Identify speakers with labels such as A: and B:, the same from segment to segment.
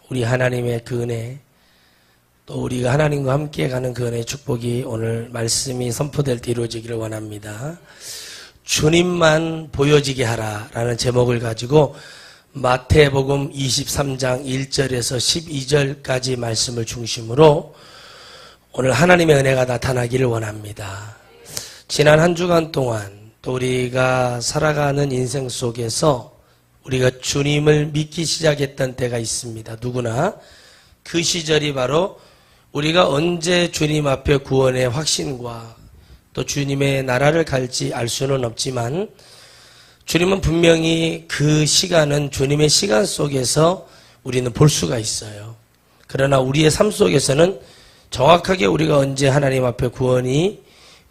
A: 우리 하나님의 그 은혜, 또 우리가 하나님과 함께 가는 그 은혜의 축복이 오늘 말씀이 선포될 때 이루어지기를 원합니다. 주님만 보여지게 하라 라는 제목을 가지고 마태복음 23장 1절에서 12절까지 말씀을 중심으로 오늘 하나님의 은혜가 나타나기를 원합니다. 지난 한 주간 동안 또 우리가 살아가는 인생 속에서 우리가 주님을 믿기 시작했던 때가 있습니다. 누구나 그 시절이 바로 우리가 언제 주님 앞에 구원의 확신과 또 주님의 나라를 갈지 알 수는 없지만 주님은 분명히 그 시간은 주님의 시간 속에서 우리는 볼 수가 있어요. 그러나 우리의 삶 속에서는 정확하게 우리가 언제 하나님 앞에 구원이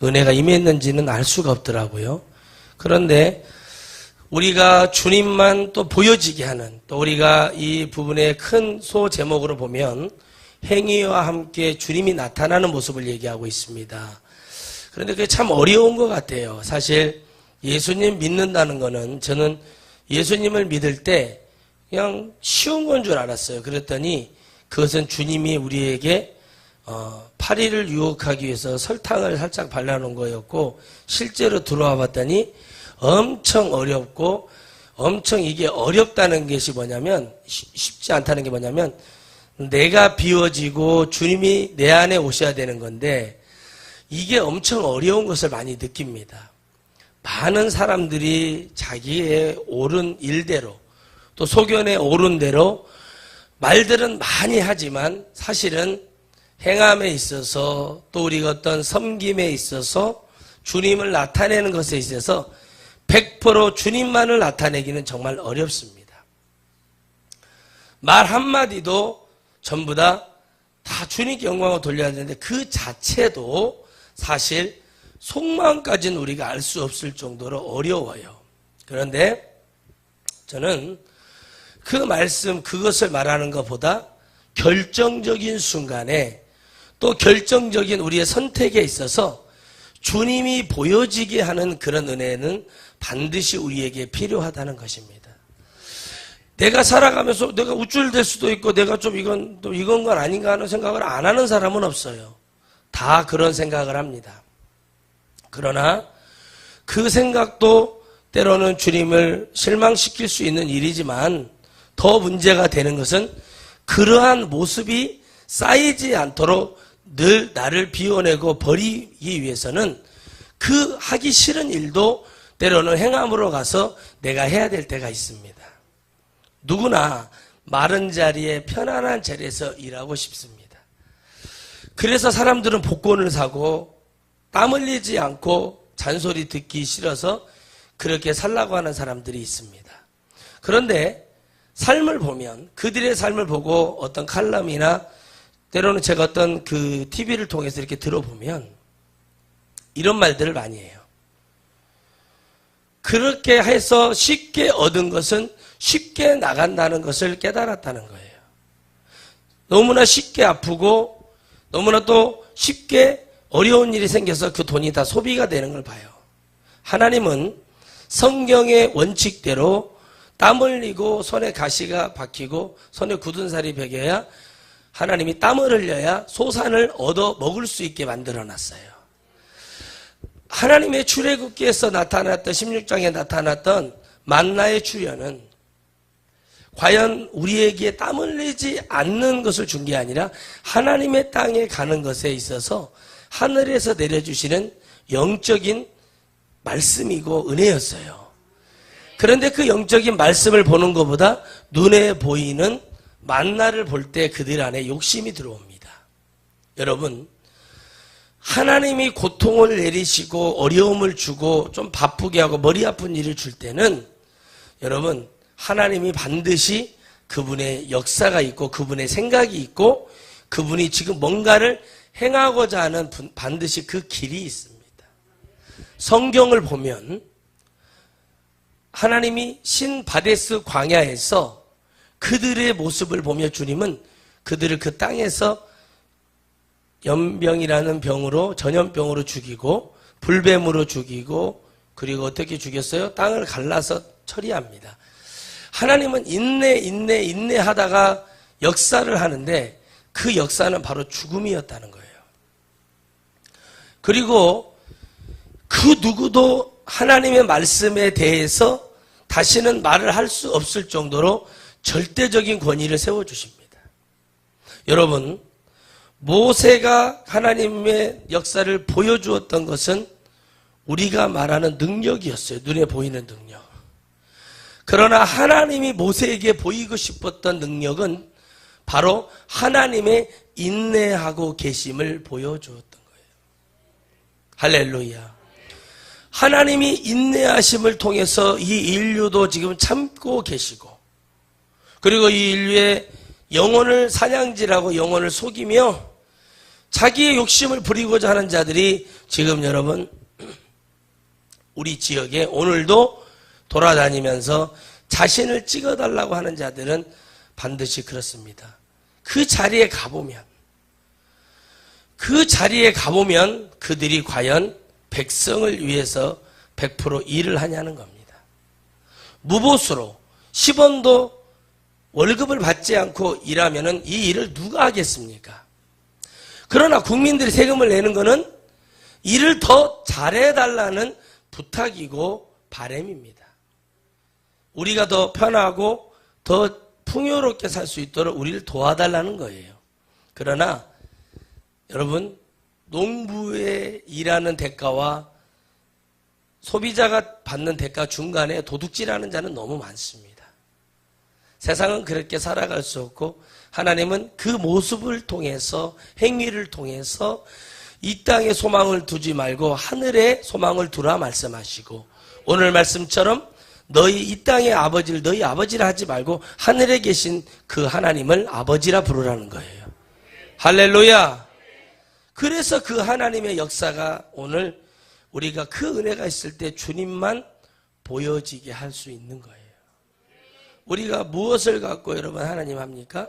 A: 은혜가 임했는지는 알 수가 없더라고요. 그런데 우리가 주님만 또 보여지게 하는, 또 우리가 이 부분의 큰 소제목으로 보면 행위와 함께 주님이 나타나는 모습을 얘기하고 있습니다. 그런데 그게 참 어려운 것 같아요. 사실 예수님 믿는다는 거는 저는 예수님을 믿을 때 그냥 쉬운 건 줄 알았어요. 그랬더니 그것은 주님이 우리에게 파리를 유혹하기 위해서 설탕을 살짝 발라놓은 거였고, 실제로 들어와 봤더니 엄청 어렵고, 엄청 이게 어렵다는 것이 뭐냐면, 쉽지 않다는 게 뭐냐면, 내가 비워지고 주님이 내 안에 오셔야 되는 건데, 이게 엄청 어려운 것을 많이 느낍니다. 많은 사람들이 자기의 옳은 일대로, 또 소견에 옳은 대로 말들은 많이 하지만 사실은 행함에 있어서, 또 우리가 어떤 섬김에 있어서, 주님을 나타내는 것에 있어서 100% 주님만을 나타내기는 정말 어렵습니다. 말 한마디도 전부 다 주님께 영광을 돌려야 되는데 그 자체도 사실 속마음까지는 우리가 알 수 없을 정도로 어려워요. 그런데 저는 그 말씀, 그것을 말하는 것보다 결정적인 순간에 또 결정적인 우리의 선택에 있어서 주님이 보여지게 하는 그런 은혜는 반드시 우리에게 필요하다는 것입니다. 내가 살아가면서 내가 우쭐댈 수도 있고 내가 좀 이건 건 아닌가 하는 생각을 안 하는 사람은 없어요. 다 그런 생각을 합니다. 그러나 그 생각도 때로는 주님을 실망시킬 수 있는 일이지만 더 문제가 되는 것은 그러한 모습이 쌓이지 않도록 늘 나를 비워내고 버리기 위해서는 그 하기 싫은 일도 때로는 행함으로 가서 내가 해야 될 때가 있습니다. 누구나 마른 자리에 편안한 자리에서 일하고 싶습니다. 그래서 사람들은 복권을 사고 땀 흘리지 않고 잔소리 듣기 싫어서 그렇게 살라고 하는 사람들이 있습니다. 그런데 삶을 보면, 그들의 삶을 보고 어떤 칼럼이나 때로는 제가 어떤 그 TV를 통해서 이렇게 들어보면 이런 말들을 많이 해요. 그렇게 해서 쉽게 얻은 것은 쉽게 나간다는 것을 깨달았다는 거예요. 너무나 쉽게 아프고 너무나 또 쉽게 어려운 일이 생겨서 그 돈이 다 소비가 되는 걸 봐요. 하나님은 성경의 원칙대로 땀 흘리고 손에 가시가 박히고 손에 굳은 살이 배겨야 하나님이 땀을 흘려야 소산을 얻어 먹을 수 있게 만들어 놨어요. 하나님의 출애굽기에서 나타났던 16장에 나타났던 만나의 출현은 과연 우리에게 땀 흘리지 않는 것을 준 게 아니라 하나님의 땅에 가는 것에 있어서 하늘에서 내려주시는 영적인 말씀이고 은혜였어요. 그런데 그 영적인 말씀을 보는 것보다 눈에 보이는 만나를 볼 때 그들 안에 욕심이 들어옵니다. 여러분, 하나님이 고통을 내리시고 어려움을 주고 좀 바쁘게 하고 머리 아픈 일을 줄 때는 여러분, 하나님이 반드시 그분의 역사가 있고 그분의 생각이 있고 그분이 지금 뭔가를 행하고자 하는 반드시 그 길이 있습니다. 성경을 보면 하나님이 신바데스 광야에서 그들의 모습을 보며 주님은 그들을 그 땅에서 연병이라는 병으로, 전염병으로 죽이고 불뱀으로 죽이고, 그리고 어떻게 죽였어요? 땅을 갈라서 처리합니다. 하나님은 인내하다가 역사를 하는데 그 역사는 바로 죽음이었다는 거예요. 그리고 그 누구도 하나님의 말씀에 대해서 다시는 말을 할 수 없을 정도로 절대적인 권위를 세워주십니다. 여러분, 모세가 하나님의 역사를 보여주었던 것은 우리가 말하는 능력이었어요. 눈에 보이는 능력. 그러나 하나님이 모세에게 보이고 싶었던 능력은 바로 하나님의 인내하고 계심을 보여주었던 거예요. 할렐루야. 하나님이 인내하심을 통해서 이 인류도 지금 참고 계시고, 그리고 이 인류의 영혼을 사냥질하고 영혼을 속이며 자기의 욕심을 부리고자 하는 자들이 지금 여러분 우리 지역에 오늘도 돌아다니면서 자신을 찍어달라고 하는 자들은 반드시 그렇습니다. 그 자리에 가보면 그들이 과연 백성을 위해서 100% 일을 하냐는 겁니다. 무보수로 10원도 월급을 받지 않고 일하면은 이 일을 누가 하겠습니까? 그러나 국민들이 세금을 내는 거는 일을 더 잘해달라는 부탁이고 바람입니다. 우리가 더 편하고 더 풍요롭게 살 수 있도록 우리를 도와달라는 거예요. 그러나 여러분, 농부의 일하는 대가와 소비자가 받는 대가 중간에 도둑질하는 자는 너무 많습니다. 세상은 그렇게 살아갈 수 없고 하나님은 그 모습을 통해서, 행위를 통해서 이 땅에 소망을 두지 말고 하늘에 소망을 두라 말씀하시고, 오늘 말씀처럼 너희 이 땅의 아버지를 너희 아버지라 하지 말고 하늘에 계신 그 하나님을 아버지라 부르라는 거예요. 할렐루야. 그래서 그 하나님의 역사가 오늘 우리가 그 은혜가 있을 때 주님만 보여지게 할 수 있는 거예요. 우리가 무엇을 갖고 여러분 하나님 합니까?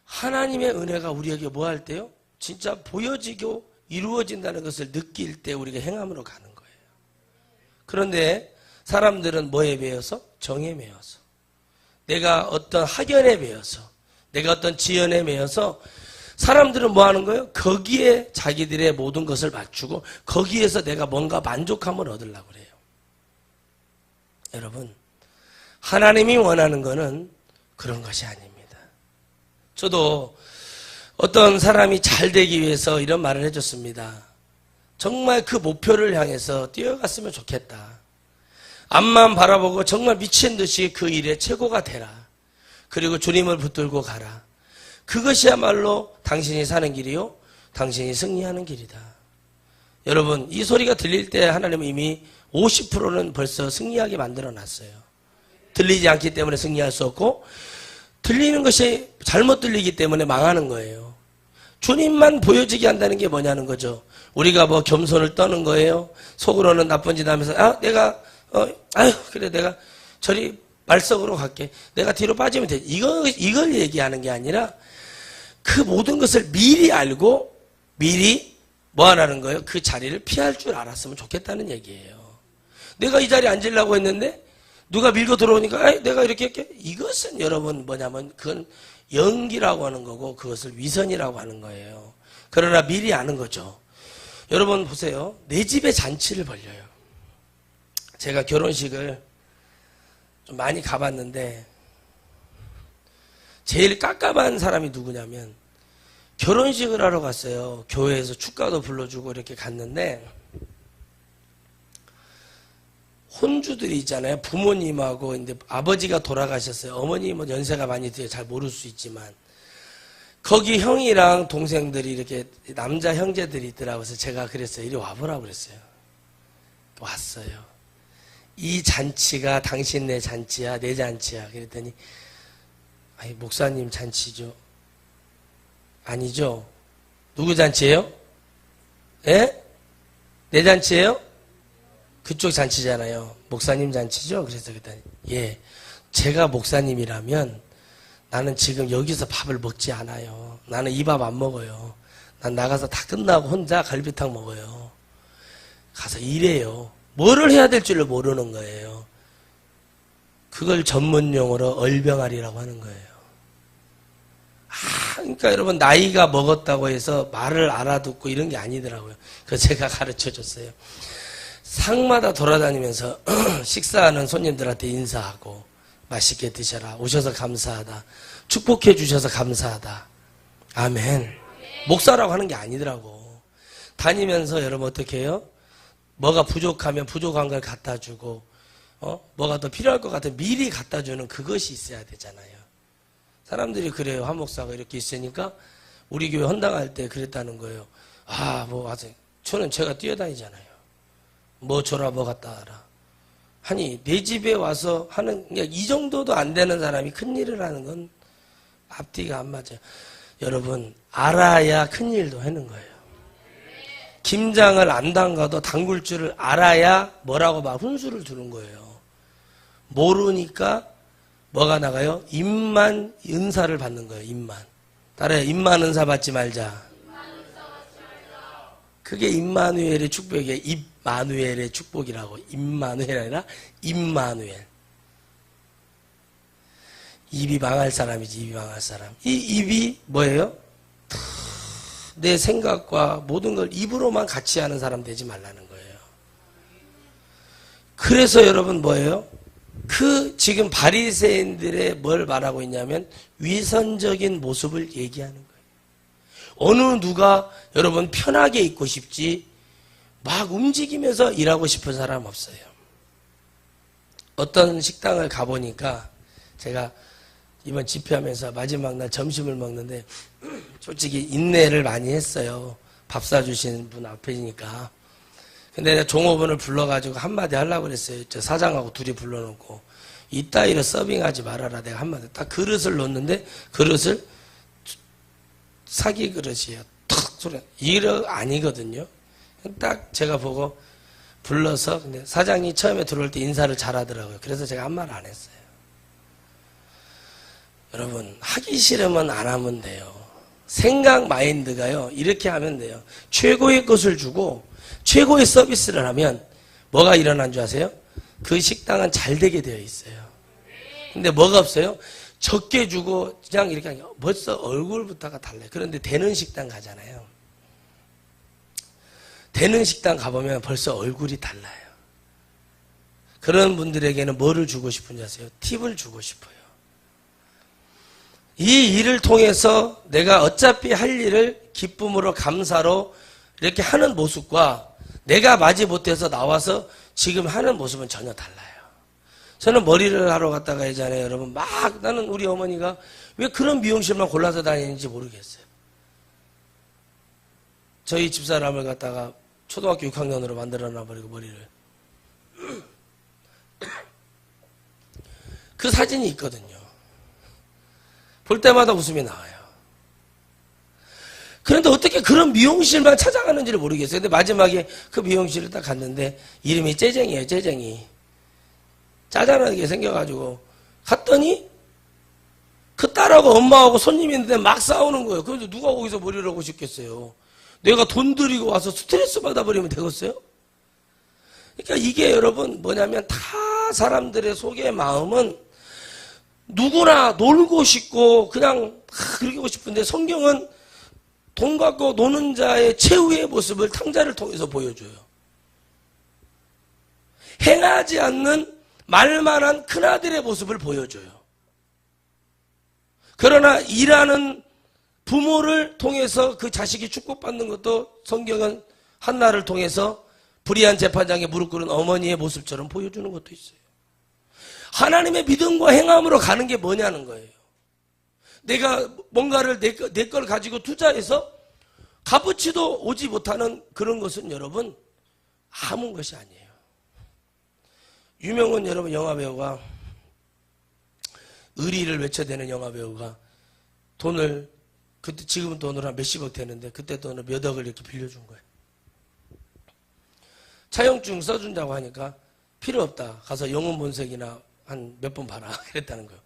A: 하나님의 은혜가 우리에게 뭐 할 때요? 진짜 보여지고 이루어진다는 것을 느낄 때 우리가 행함으로 가는 거예요. 그런데 사람들은 뭐에 매여서? 정에 매여서, 내가 어떤 학연에 매여서, 내가 어떤 지연에 매여서 사람들은 뭐 하는 거예요? 거기에 자기들의 모든 것을 맞추고 거기에서 내가 뭔가 만족함을 얻으려고 그래요. 여러분, 하나님이 원하는 것은 그런 것이 아닙니다. 저도 어떤 사람이 잘 되기 위해서 이런 말을 해줬습니다. 정말 그 목표를 향해서 뛰어갔으면 좋겠다. 앞만 바라보고 정말 미친 듯이 그 일에 최고가 되라. 그리고 주님을 붙들고 가라. 그것이야말로 당신이 사는 길이요, 당신이 승리하는 길이다. 여러분, 이 소리가 들릴 때 하나님은 이미 50%는 벌써 승리하게 만들어 놨어요. 들리지 않기 때문에 승리할 수 없고, 들리는 것이 잘못 들리기 때문에 망하는 거예요. 주님만 보여지게 한다는 게 뭐냐는 거죠. 우리가 뭐 겸손을 떠는 거예요. 속으로는 나쁜 짓 하면서 그래 내가 저리 말석으로 갈게. 내가 뒤로 빠지면 돼. 이걸 얘기하는 게 아니라 그 모든 것을 미리 알고 미리 뭐 하라는 거예요? 그 자리를 피할 줄 알았으면 좋겠다는 얘기예요. 내가 이 자리에 앉으려고 했는데 누가 밀고 들어오니까 내가 이렇게 할게. 이것은 여러분 뭐냐면 그건 연기라고 하는 거고 그것을 위선이라고 하는 거예요. 그러나 미리 아는 거죠. 여러분 보세요. 내 집에 잔치를 벌려요. 제가 결혼식을 좀 많이 가봤는데 제일 깝깝한 사람이 누구냐면, 결혼식을 하러 갔어요. 교회에서 축가도 불러주고 이렇게 갔는데 혼주들이 있잖아요. 부모님하고 이제 아버지가 돌아가셨어요. 어머님은 연세가 많이 돼요. 잘 모를 수 있지만 거기 형이랑 동생들이 이렇게 남자 형제들이 있더라고요. 그래서 제가 그랬어요. 이리 와보라고 그랬어요. 왔어요. 이 잔치가 당신네 잔치야, 내 잔치야. 그랬더니 아니 목사님 잔치죠. 아니죠. 누구 잔치예요? 예? 내 잔치예요? 그쪽 잔치잖아요. 목사님 잔치죠? 그래서 그랬더니 예, 제가 목사님이라면 나는 지금 여기서 밥을 먹지 않아요. 나는 이 밥 안 먹어요. 난 나가서 다 끝나고 혼자 갈비탕 먹어요. 가서 일해요. 뭐를 해야 될 줄을 모르는 거예요. 그걸 전문용어로 얼병아리라고 하는 거예요. 그러니까 여러분 나이가 먹었다고 해서 말을 알아듣고 이런 게 아니더라고요. 그래서 제가 가르쳐줬어요. 상마다 돌아다니면서 식사하는 손님들한테 인사하고 맛있게 드셔라. 오셔서 감사하다. 축복해 주셔서 감사하다. 아멘. 목사라고 하는 게 아니더라고. 다니면서 여러분 어떻게 해요? 뭐가 부족하면 부족한 걸 갖다 주고 뭐가 더 필요할 것 같으면 미리 갖다 주는 그것이 있어야 되잖아요. 사람들이 그래요. 한 목사가 이렇게 있으니까 우리 교회 헌당할 때 그랬다는 거예요. 저는 제가 뛰어다니잖아요. 뭐 줘라 뭐 갖다 하라. 아니 내 집에 와서 하는 이 정도도 안 되는 사람이 큰일을 하는 건 앞뒤가 안 맞아요. 여러분 알아야 큰일도 하는 거예요. 김장을 안 담가도 담글 줄을 알아야 뭐라고 막 훈수를 두는 거예요. 모르니까 뭐가 나가요? 입만 은사를 받는 거예요. 입만. 따라요. 입만 은사 받지 말자. 그게 임마누엘의 축복이에요. 입마누엘의 축복이라고. 임마누엘이 아니라 임마누엘. 입이 망할 사람이지. 입이 망할 사람. 이 입이 뭐예요? 내 생각과 모든 걸 입으로만 같이 하는 사람 되지 말라는 거예요. 그래서 여러분 뭐예요? 지금 바리새인들의 뭘 말하고 있냐면 위선적인 모습을 얘기하는 거예요. 어느 누가 여러분 편하게 있고 싶지 막 움직이면서 일하고 싶은 사람 없어요. 어떤 식당을 가보니까 제가 이번 집회하면서 마지막 날 점심을 먹는데 솔직히 인내를 많이 했어요. 밥 사주신 분 앞이니까. 근데 내가 종업원을 불러가지고 한마디 하려고 그랬어요. 저 사장하고 둘이 불러놓고 이따위로 서빙하지 말아라. 내가 한마디 딱 그릇을 놓는데 그릇을 사기 그릇이에요. 탁 소리. 이거 아니거든요. 딱 제가 보고 불러서 근데 사장이 처음에 들어올 때 인사를 잘하더라고요. 그래서 제가 한 말 안 했어요. 여러분 하기 싫으면 안 하면 돼요. 생각 마인드가요. 이렇게 하면 돼요. 최고의 것을 주고 최고의 서비스를 하면 뭐가 일어난 줄 아세요? 그 식당은 잘 되게 되어 있어요. 근데 뭐가 없어요? 적게 주고 그냥 이렇게 하니까 벌써 얼굴부터가 달라요. 그런데 되는 식당 가잖아요. 되는 식당 가보면 벌써 얼굴이 달라요. 그런 분들에게는 뭐를 주고 싶은지 아세요? 팁을 주고 싶어요. 이 일을 통해서 내가 어차피 할 일을 기쁨으로 감사로 이렇게 하는 모습과 내가 마지 못해서 나와서 지금 하는 모습은 전혀 달라요. 저는 머리를 하러 갔다가 예전에 여러분 나는 우리 어머니가 왜 그런 미용실만 골라서 다니는지 모르겠어요. 저희 집사람을 갖다가 초등학교 6학년으로 만들어놔버리고 머리를. 그 사진이 있거든요. 볼 때마다 웃음이 나와요. 그런데 어떻게 그런 미용실만 찾아가는지를 모르겠어요. 근데 마지막에 그 미용실을 딱 갔는데 이름이 째쟁이에요. 째쟁이. 짜잘하게 생겨가지고 갔더니 그 딸하고 엄마하고 손님인데 막 싸우는 거예요. 그런데 누가 거기서 머리를 하고 싶겠어요. 내가 돈 들이고 와서 스트레스 받아버리면 되겠어요? 그러니까 이게 여러분 뭐냐면 다 사람들의 속의 마음은 누구나 놀고 싶고 그냥 그러고 싶은데 성경은 돈 갖고 노는 자의 최후의 모습을 탕자를 통해서 보여줘요. 행하지 않는 말만한 큰아들의 모습을 보여줘요. 그러나 일하는 부모를 통해서 그 자식이 축복받는 것도 성경은 한나를 통해서 불의한 재판장에 무릎 꿇은 어머니의 모습처럼 보여주는 것도 있어요. 하나님의 믿음과 행함으로 가는 게 뭐냐는 거예요. 내가 뭔가를 내 걸 가지고 투자해서 값어치도 오지 못하는 그런 것은 여러분 아무 것이 아니에요. 유명한 여러분 영화배우가 의리를 외쳐대는 영화배우가 돈을 그때 지금 돈으로 한 몇십억 되는데 그때 돈을 몇 억을 이렇게 빌려준 거예요. 차용증 써준다고 하니까 필요 없다. 가서 영혼본색이나 한 몇 번 봐라. 그랬다는 거예요.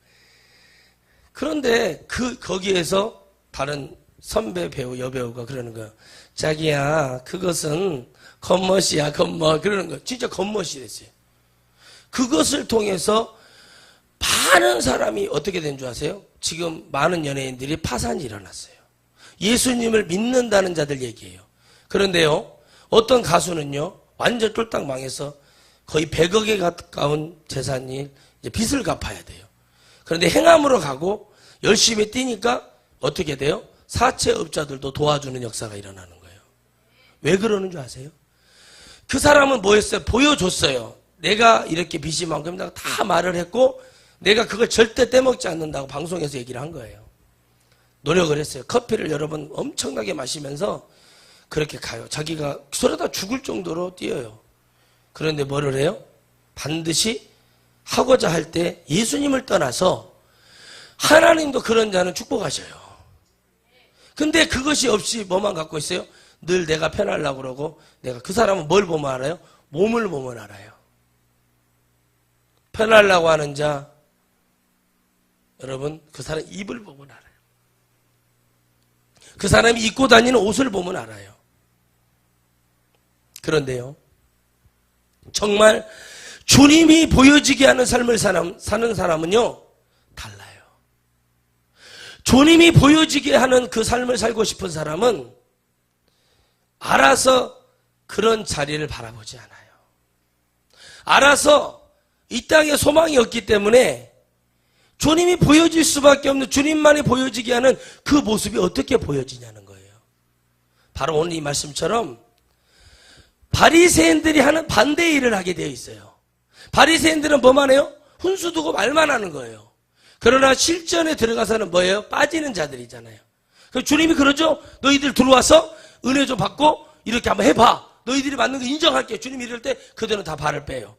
A: 그런데 거기에서 다른 선배 배우, 여배우가 그러는 거예요. 자기야, 그것은 겉멋이야, 겉멋. 그러는 거예요. 진짜 겉멋이 됐어요. 그것을 통해서 많은 사람이 어떻게 된 줄 아세요? 지금 많은 연예인들이 파산이 일어났어요. 예수님을 믿는다는 자들 얘기예요. 그런데요, 어떤 가수는요, 완전 쫄딱 망해서 거의 100억에 가까운 재산이 이제 빚을 갚아야 돼요. 그런데 행암으로 가고 열심히 뛰니까 어떻게 돼요? 사채업자들도 도와주는 역사가 일어나는 거예요. 왜 그러는 줄 아세요? 그 사람은 뭐 했어요? 보여줬어요. 내가 이렇게 빚이 많고 다 말을 했고 내가 그걸 절대 떼먹지 않는다고 방송에서 얘기를 한 거예요. 노력을 했어요. 커피를 여러분 엄청나게 마시면서 그렇게 가요. 자기가 그러다 죽을 정도로 뛰어요. 그런데 뭐를 해요? 반드시 하고자 할 때 예수님을 떠나서 하나님도 그런 자는 축복하셔요. 근데 그것이 없이 뭐만 갖고 있어요? 늘 내가 편하려고 그러고 내가 그 사람은 뭘 보면 알아요? 몸을 보면 알아요. 편하려고 하는 자 여러분 그 사람 입을 보면 알아요. 그 사람이 입고 다니는 옷을 보면 알아요. 그런데요 정말 주님이 보여지게 하는 삶을 사는 사람은요 달라요. 주님이 보여지게 하는 그 삶을 살고 싶은 사람은 알아서 그런 자리를 바라보지 않아요. 알아서 이 땅에 소망이 없기 때문에 주님이 보여질 수밖에 없는 주님만이 보여지게 하는 그 모습이 어떻게 보여지냐는 거예요. 바로 오늘 이 말씀처럼 바리새인들이 하는 반대의 일을 하게 되어 있어요. 바리새인들은 뭐만 해요? 훈수 두고 말만 하는 거예요. 그러나 실전에 들어가서는 뭐예요? 빠지는 자들이잖아요. 그래서 주님이 그러죠? 너희들 들어와서 은혜 좀 받고 이렇게 한번 해봐. 너희들이 맞는 거 인정할게. 주님이 이럴 때 그들은 다 발을 빼요.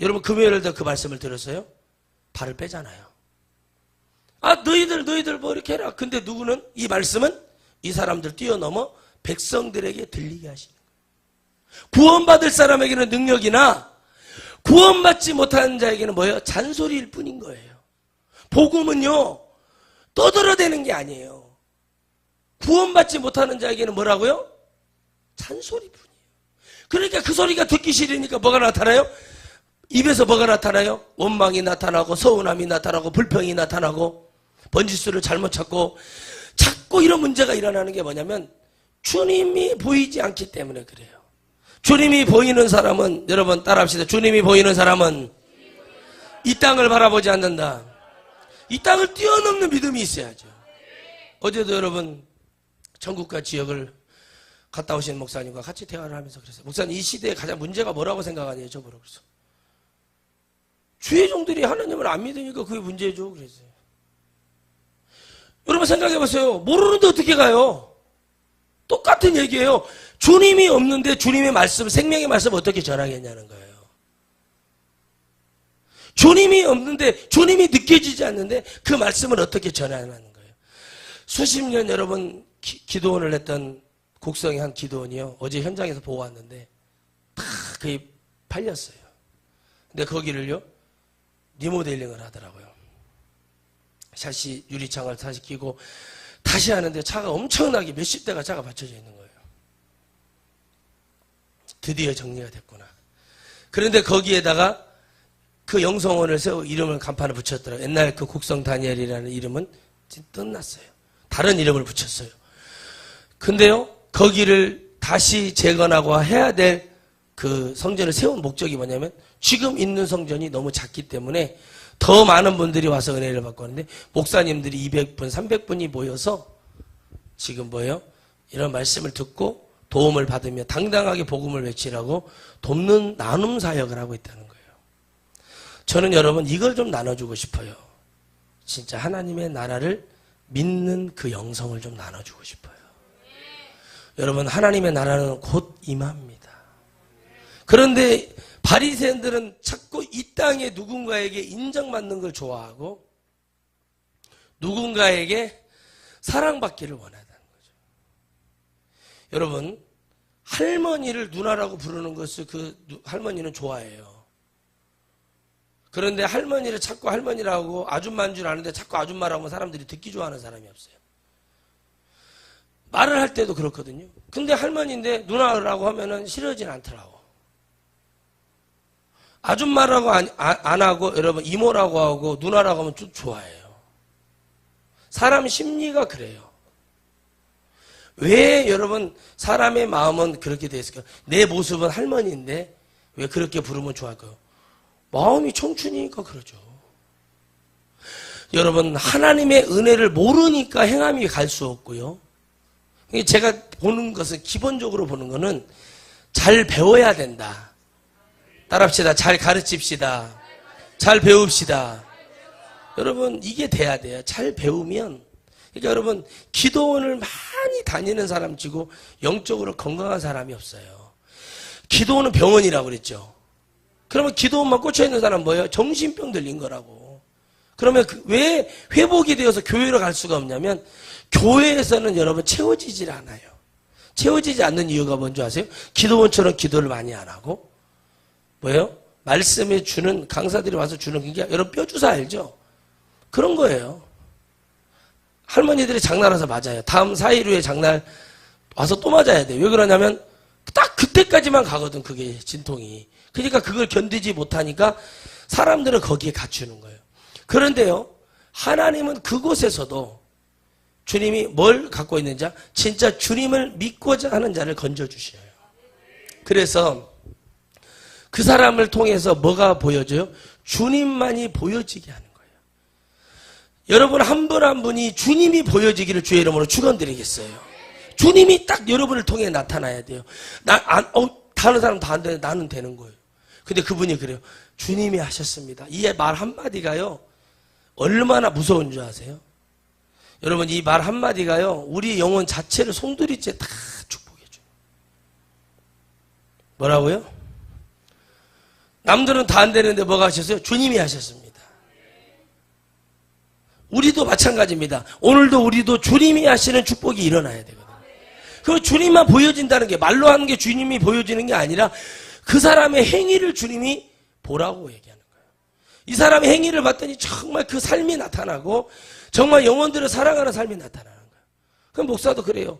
A: 여러분 금요일에도 그 말씀을 들었어요? 발을 빼잖아요. 아 너희들 뭐 이렇게 해라. 근데 누구는 이 말씀은 이 사람들 뛰어넘어 백성들에게 들리게 하시는 거예요. 구원받을 사람에게는 능력이나 구원받지 못하는 자에게는 뭐예요? 잔소리일 뿐인 거예요. 복음은요 떠들어대는 게 아니에요. 구원받지 못하는 자에게는 뭐라고요? 잔소리뿐이에요. 그러니까 그 소리가 듣기 싫으니까 뭐가 나타나요? 입에서 뭐가 나타나요? 원망이 나타나고 서운함이 나타나고 불평이 나타나고 번지수를 잘못 찾고 자꾸 이런 문제가 일어나는 게 뭐냐면 주님이 보이지 않기 때문에 그래요. 주님이 보이는 사람은 여러분 따라합시다. 주님이 보이는 사람은 이 땅을 바라보지 않는다. 이 땅을 뛰어넘는 믿음이 있어야죠. 어제도 여러분 전국과 지역을 갔다 오신 목사님과 같이 대화를 하면서 그랬어요. 목사님 이 시대에 가장 문제가 뭐라고 생각하냐고 저보러 그래서 주의 종들이 하나님을 안 믿으니까 그게 문제죠. 그랬어요. 여러분 생각해 보세요. 모르는데 어떻게 가요? 똑같은 얘기예요. 주님이 없는데 주님의 말씀, 생명의 말씀 어떻게 전하겠냐는 거예요. 주님이 없는데 주님이 느껴지지 않는데 그 말씀을 어떻게 전하는 거예요. 수십 년 여러분 기도원을 했던 곡성의 한 기도원이요. 어제 현장에서 보고 왔는데 다 거의 팔렸어요. 근데 거기를요. 리모델링을 하더라고요. 샤시 유리창을 다시 끼고 다시 하는데 차가 엄청나게 몇십 대가 차가 받쳐져 있는 거예요. 드디어 정리가 됐구나. 그런데 거기에다가 그 영성원을 세워 이름을 간판을 붙였더라고요. 옛날 그 곡성 다니엘이라는 이름은 끝났어요. 다른 이름을 붙였어요. 근데요 거기를 다시 재건하고 해야 될 그 성전을 세운 목적이 뭐냐면 지금 있는 성전이 너무 작기 때문에 더 많은 분들이 와서 은혜를 받고 하는데 목사님들이 200분, 300분이 모여서 지금 뭐예요? 이런 말씀을 듣고 도움을 받으며 당당하게 복음을 외치라고 돕는 나눔 사역을 하고 있다는 거예요. 저는 여러분 이걸 좀 나눠주고 싶어요. 진짜 하나님의 나라를 믿는 그 영성을 좀 나눠주고 싶어요. 여러분 하나님의 나라는 곧 임합니다. 그런데 바리새인들은 자꾸 이 땅에 누군가에게 인정받는 걸 좋아하고 누군가에게 사랑받기를 원한다는 거죠. 여러분 할머니를 누나라고 부르는 것을 그 할머니는 좋아해요. 그런데 할머니를 자꾸 할머니라고 아줌마인 줄 아는데 자꾸 아줌마라고 하면 사람들이 듣기 좋아하는 사람이 없어요. 말을 할 때도 그렇거든요. 근데 할머니인데 누나라고 하면은 싫어지진 않더라고. 아줌마라고 안 하고 여러분 이모라고 하고 누나라고 하면 좀 좋아해요. 사람 심리가 그래요. 왜 여러분 사람의 마음은 그렇게 되어 있을까요? 내 모습은 할머니인데 왜 그렇게 부르면 좋아할까요? 마음이 청춘이니까 그러죠. 여러분 하나님의 은혜를 모르니까 행함이 갈 수 없고요. 제가 보는 것은 기본적으로 보는 것은 잘 배워야 된다. 따라합시다. 잘 가르칩시다. 잘 배웁시다. 여러분 이게 돼야 돼요. 잘 배우면 그러니까 여러분 기도원을 많이 다니는 사람 치고 영적으로 건강한 사람이 없어요. 기도원은 병원이라고 그랬죠. 그러면 기도원만 꽂혀있는 사람은 뭐예요? 정신병 들린 거라고. 그러면 왜 회복이 되어서 교회로 갈 수가 없냐면 교회에서는 여러분 채워지질 않아요. 채워지지 않는 이유가 뭔지 아세요? 기도원처럼 기도를 많이 안 하고 뭐예요? 말씀에 주는 강사들이 와서 주는 게 여러분 뼈주사 알죠? 그런 거예요. 할머니들이 장난해서 맞아요. 다음 4일 후에 장날 와서 또 맞아야 돼요. 왜 그러냐면 딱 그때까지만 가거든 그게 진통이. 그러니까 그걸 견디지 못하니까 사람들은 거기에 갖추는 거예요. 그런데요 하나님은 그곳에서도 주님이 뭘 갖고 있는 자? 진짜 주님을 믿고자 하는 자를 건져주셔요. 그래서 그 사람을 통해서 뭐가 보여져요? 주님만이 보여지게 하는 거예요. 여러분 한 분 한 분이 주님이 보여지기를 주의 이름으로 축원드리겠어요. 주님이 딱 여러분을 통해 나타나야 돼요. 다른 사람 다 안 되는데 나는 되는 거예요. 근데 그분이 그래요. 주님이 하셨습니다. 이 말 한마디가요 얼마나 무서운 줄 아세요? 여러분 이 말 한마디가요 우리 영혼 자체를 송두리째 다 축복해 줘요. 뭐라고요? 남들은 다 안 되는데 뭐가 하셨어요? 주님이 하셨습니다. 우리도 마찬가지입니다. 오늘도 우리도 주님이 하시는 축복이 일어나야 되거든요. 그 주님만 보여진다는 게 말로 하는 게 주님이 보여지는 게 아니라 그 사람의 행위를 주님이 보라고 얘기하는 거예요. 이 사람의 행위를 봤더니 정말 그 삶이 나타나고 정말 영혼들을 사랑하는 삶이 나타나는 거예요. 그럼 목사도 그래요.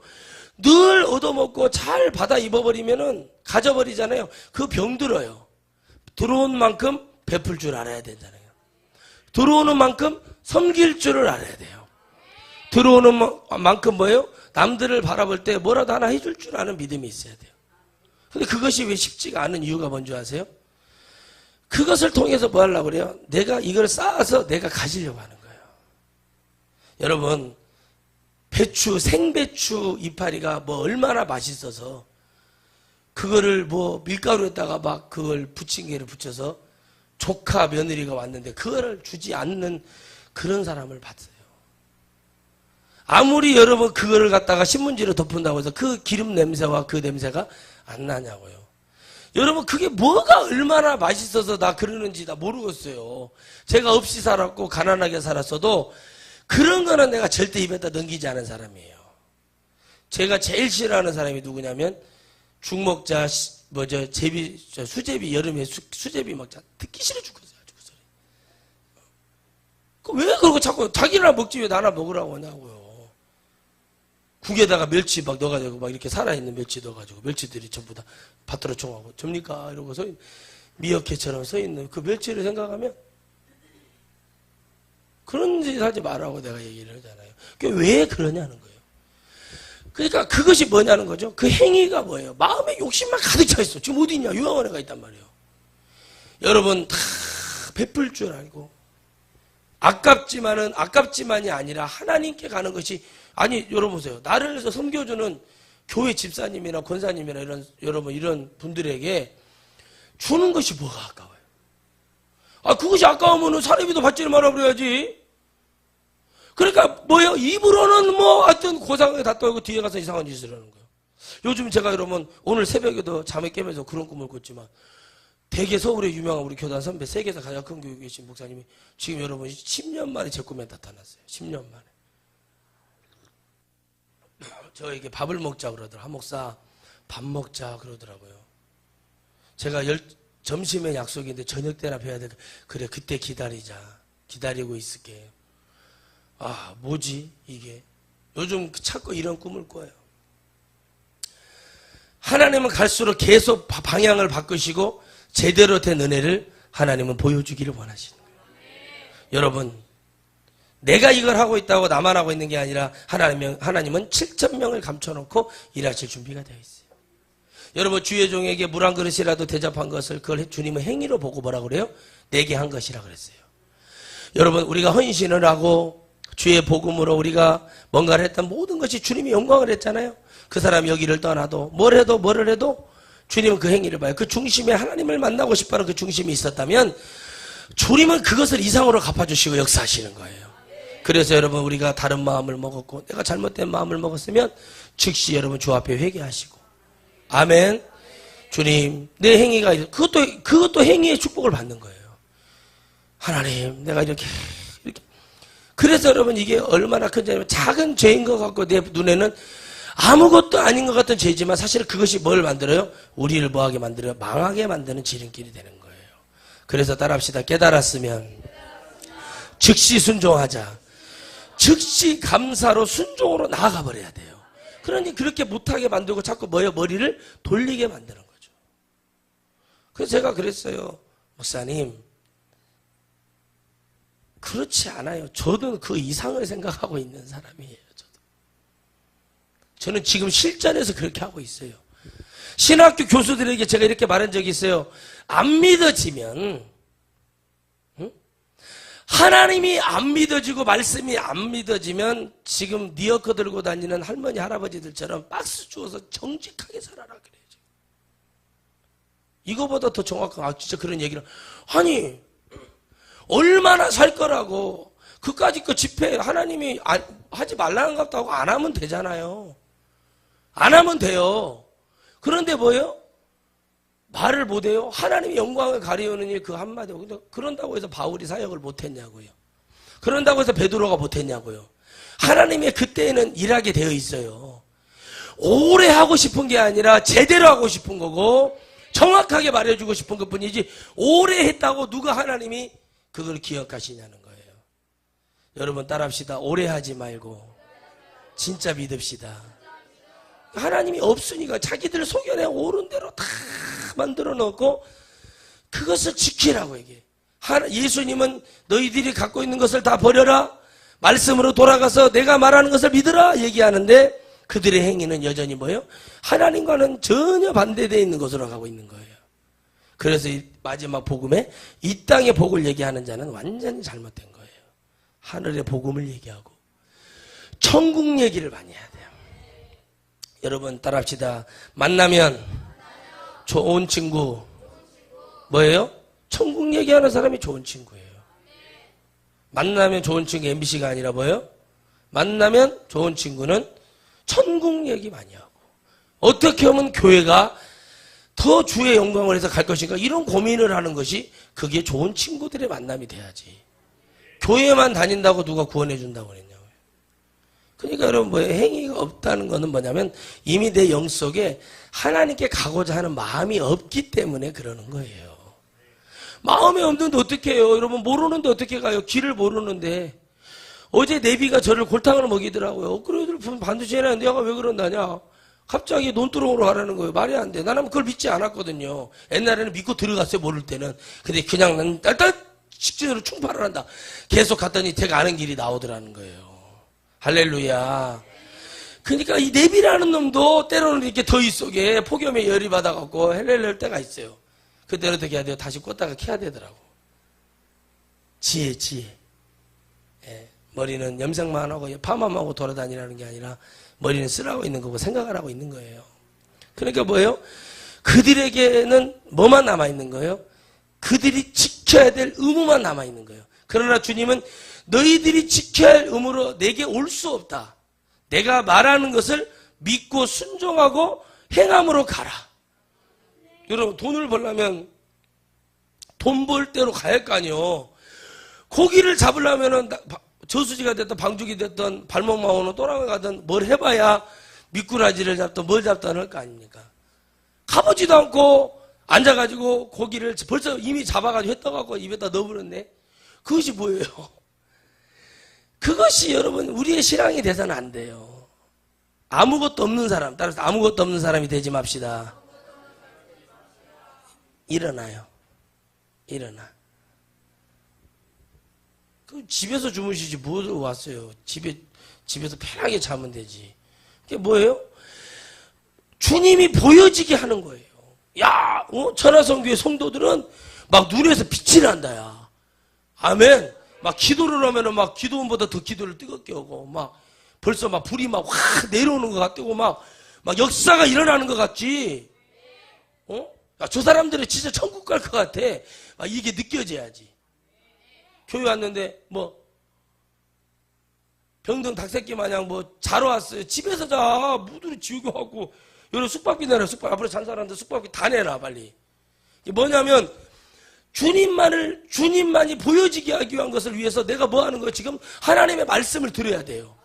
A: 늘 얻어먹고 잘 받아 입어버리면은 가져버리잖아요. 그 병들어요. 들어온 만큼 베풀 줄 알아야 되잖아요. 들어오는 만큼 섬길 줄을 알아야 돼요. 들어오는 만큼 뭐예요? 남들을 바라볼 때 뭐라도 하나 해줄 줄 아는 믿음이 있어야 돼요. 근데 그것이 왜 쉽지가 않은 이유가 뭔지 아세요? 그것을 통해서 뭐 하려고 그래요? 내가 이걸 쌓아서 내가 가지려고 하는 거예요. 여러분 배추, 생배추 이파리가 뭐 얼마나 맛있어서 그거를 뭐 밀가루에다가 막 그걸 부침개를 붙여서 조카 며느리가 왔는데 그거를 주지 않는 그런 사람을 봤어요. 아무리 여러분 그거를 갖다가 신문지로 덮은다고 해서 그 기름 냄새와 그 냄새가 안 나냐고요. 여러분 그게 뭐가 얼마나 맛있어서 나 그러는지 나 모르겠어요. 제가 없이 살았고 가난하게 살았어도 그런 거는 내가 절대 입에다 넘기지 않은 사람이에요. 제가 제일 싫어하는 사람이 누구냐면 죽 먹자 수제비 여름에 수제비 먹자 듣기 싫어 죽겠어요. 왜 그러고 자꾸 자기나 먹지 왜 나나 먹으라고 하냐고요. 국에다가 멸치 막 넣어가지고 막 이렇게 살아있는 멸치 넣어가지고 멸치들이 전부 다 밭으로 총하고 접니까 이러고 미어캣처럼 서있는 그 멸치를 생각하면 그런 짓 하지 말라고 내가 얘기를 하잖아요. 그게 왜 그러냐는 거예요. 그러니까 그것이 뭐냐는 거죠. 그 행위가 뭐예요? 마음에 욕심만 가득 차 있어. 지금 어디 있냐? 요양원에 가 있단 말이에요. 여러분 다 베풀 줄 알고 아깝지만이 아니라 하나님께 가는 것이 아니 여러분 보세요. 나를 위해서 섬겨주는 교회 집사님이나 권사님이나 이런 분들에게 주는 것이 뭐가 아까워요? 그것이 아까우면 사례비도 받지 말아버려야지. 그러니까 뭐예요? 입으로는 하여튼 고상하게 다 떨고 뒤에 가서 이상한 짓을 하는 거예요. 요즘 제가 여러분 오늘 새벽에도 잠에 깨면서 그런 꿈을 꿨지만 대개 서울의 유명한 우리 교단 선배 세계에서 가장 큰 교육에 계신 목사님이 지금 여러분 10년 만에 제 꿈에 나타났어요. 10년 만에. 저에게 밥을 먹자 그러더라고요. 한 목사 밥 먹자 그러더라고요. 제가 점심에 약속인데 저녁 때나 뵈야 돼. 그래, 그때 기다리자. 기다리고 있을게. 아, 뭐지 이게. 요즘 자꾸 이런 꿈을 꿔요. 하나님은 갈수록 계속 방향을 바꾸시고 제대로 된 은혜를 하나님은 보여주기를 원하시는 거예요. 여러분, 내가 이걸 하고 있다고 나만 하고 있는 게 아니라 하나님은 7,000명을 감춰놓고 일하실 준비가 되어 있어요. 여러분, 주의 종에게 물 한 그릇이라도 대접한 것을 그걸 주님은 행위로 보고 뭐라 그래요? 내게 한 것이라 그랬어요. 여러분, 우리가 헌신을 하고 주의 복음으로 우리가 뭔가를 했던 모든 것이 주님이 영광을 했잖아요. 그 사람이 여기를 떠나도 뭐를 해도 주님은 그 행위를 봐요. 그 중심에 하나님을 만나고 싶어하는 그 중심이 있었다면 주님은 그것을 이상으로 갚아주시고 역사하시는 거예요. 그래서 여러분, 우리가 다른 마음을 먹었고 내가 잘못된 마음을 먹었으면 즉시 여러분 주 앞에 회개하시고, 아멘. 주님, 내 행위가 그것도 행위의 축복을 받는 거예요. 하나님, 내가 이렇게 그래서 여러분, 이게 얼마나 큰 죄냐면 작은 죄인 것 같고 내 눈에는 아무것도 아닌 것 같은 죄지만 사실 그것이 뭘 만들어요? 우리를 뭐하게 만들어요? 망하게 만드는 지름길이 되는 거예요. 그래서 따라합시다. 깨달았으면 즉시 순종하자. 즉시 감사로 순종으로 나아가 버려야 돼요. 그러니 그렇게 못하게 만들고 자꾸 머리를 돌리게 만드는 거죠. 그래서 제가 그랬어요. 목사님, 그렇지 않아요. 저도 그 이상을 생각하고 있는 사람이에요. 저는 지금 실전에서 그렇게 하고 있어요. 신학교 교수들에게 제가 이렇게 말한 적이 있어요. 안 믿어지면, 하나님이 안 믿어지고 말씀이 안 믿어지면 지금 니어커 들고 다니는 할머니 할아버지들처럼 박스 주워서 정직하게 살아라 그래요. 이거보다 더 정확한, 진짜 그런 얘기를. 아니, 얼마나 살 거라고. 그까짓 거 집회 하나님이 하지 말라는 것도 하고 안 하면 되잖아요. 안 하면 돼요. 그런데 뭐예요? 말을 못해요? 하나님이 영광을 가리우는 일 그 한마디. 그런다고 해서 바울이 사역을 못했냐고요. 그런다고 해서 베드로가 못했냐고요. 하나님의 그때에는 일하게 되어 있어요. 오래 하고 싶은 게 아니라 제대로 하고 싶은 거고 정확하게 말해주고 싶은 것뿐이지 오래 했다고 누가 하나님이 그걸 기억하시냐는 거예요. 여러분, 따라합시다. 오래 하지 말고 진짜 믿읍시다. 하나님이 없으니까 자기들 속여내 옳은 대로 다 만들어 놓고 그것을 지키라고 얘기해. 예수님은 너희들이 갖고 있는 것을 다 버려라, 말씀으로 돌아가서 내가 말하는 것을 믿으라 얘기하는데 그들의 행위는 여전히 뭐예요? 하나님과는 전혀 반대되어 있는 것으로 가고 있는 거예요. 그래서 이 마지막 복음에 이 땅의 복을 얘기하는 자는 완전히 잘못된 거예요. 하늘의 복음을 얘기하고 천국 얘기를 많이 해야 돼요. 여러분, 따라합시다. 만나면 좋은 친구 뭐예요? 천국 얘기하는 사람이 좋은 친구예요. 만나면 좋은 친구 MBC가 아니라 뭐예요? 만나면 좋은 친구는 천국 얘기 많이 하고 어떻게 하면 교회가 더 주의 영광을 해서 갈 것인가 이런 고민을 하는 것이 그게 좋은 친구들의 만남이 돼야지. 교회만 다닌다고 누가 구원해 준다고 그랬냐고요. 그러니까 여러분, 뭐예요? 행위가 없다는 것은 뭐냐면 이미 내 영 속에 하나님께 가고자 하는 마음이 없기 때문에 그러는 거예요. 마음이 없는데 어떻게 해요? 여러분, 모르는데 어떻게 가요? 길을 모르는데. 어제 내비가 저를 골탕을 먹이더라고요. 그래, 반드시 해야 되는데 내가 왜 그런다냐? 갑자기 논두렁으로 가라는 거예요. 말이 안 돼. 나는 그걸 믿지 않았거든요. 옛날에는 믿고 들어갔어요, 모를 때는. 근데 그냥 난 딸딸 직진으로 충파를 한다. 계속 갔더니 제가 아는 길이 나오더라는 거예요. 할렐루야. 그러니까 이 내비라는 놈도 때로는 이렇게 더위 속에 폭염에 열이 받아갖고 헬렐렐 때가 있어요. 그때는 어떻게 해야 돼요? 다시 꽂다가 켜야 되더라고. 지혜. 예, 머리는 염색만 하고 파마만 하고 돌아다니라는 게 아니라 머리는 쓰라고 있는 거고 생각을 하고 있는 거예요. 그러니까 뭐예요? 그들에게는 뭐만 남아있는 거예요? 그들이 지켜야 될 의무만 남아있는 거예요. 그러나 주님은 너희들이 지켜야 할 의무로 내게 올 수 없다. 내가 말하는 것을 믿고 순종하고 행함으로 가라. 여러분, 돈을 벌려면 돈 벌 때로 가야 할 거 아니에요. 고기를 잡으려면은 저수지가 됐든 방죽이 됐든 발목만 오는 또랑이 가든 뭘 해봐야 미꾸라지를 잡든 뭘 잡든 할 거 아닙니까? 가보지도 않고 앉아가지고 고기를 벌써 이미 잡아가지고 회 떠갖고 입에다 넣어버렸네. 그것이 뭐예요? 그것이 여러분 우리의 신앙이 돼서는 안 돼요. 아무것도 없는 사람, 따라서 아무것도 없는 사람이 되지 맙시다. 일어나요. 일어나. 그 집에서 주무시지 뭐 왔어요. 집에서 편하게 자면 되지. 그게 뭐예요? 주님이 보여지게 하는 거예요. 야, 천하성교회 성도들은 막 눈에서 빛이 난다, 야. 아멘. 막 기도를 하면은 막 기도원보다 더 기도를 뜨겁게 하고, 막 벌써 막 불이 막 확 내려오는 것 같고, 막 역사가 일어나는 것 같지. 야, 저 사람들은 진짜 천국 갈 것 같아. 막 이게 느껴져야지. 교회 왔는데, 병든 닭새끼 마냥 자러 왔어요. 집에서 자. 무드로 지우고 하고. 여러분 숙박비 내라. 숙박. 앞으로 잔 사람들 숙박비 다 내라, 빨리. 이게 뭐냐면, 주님만이 보여지게 하기 위한 것을 위해서 내가 뭐 하는 거예요? 지금 하나님의 말씀을 들어야 돼요.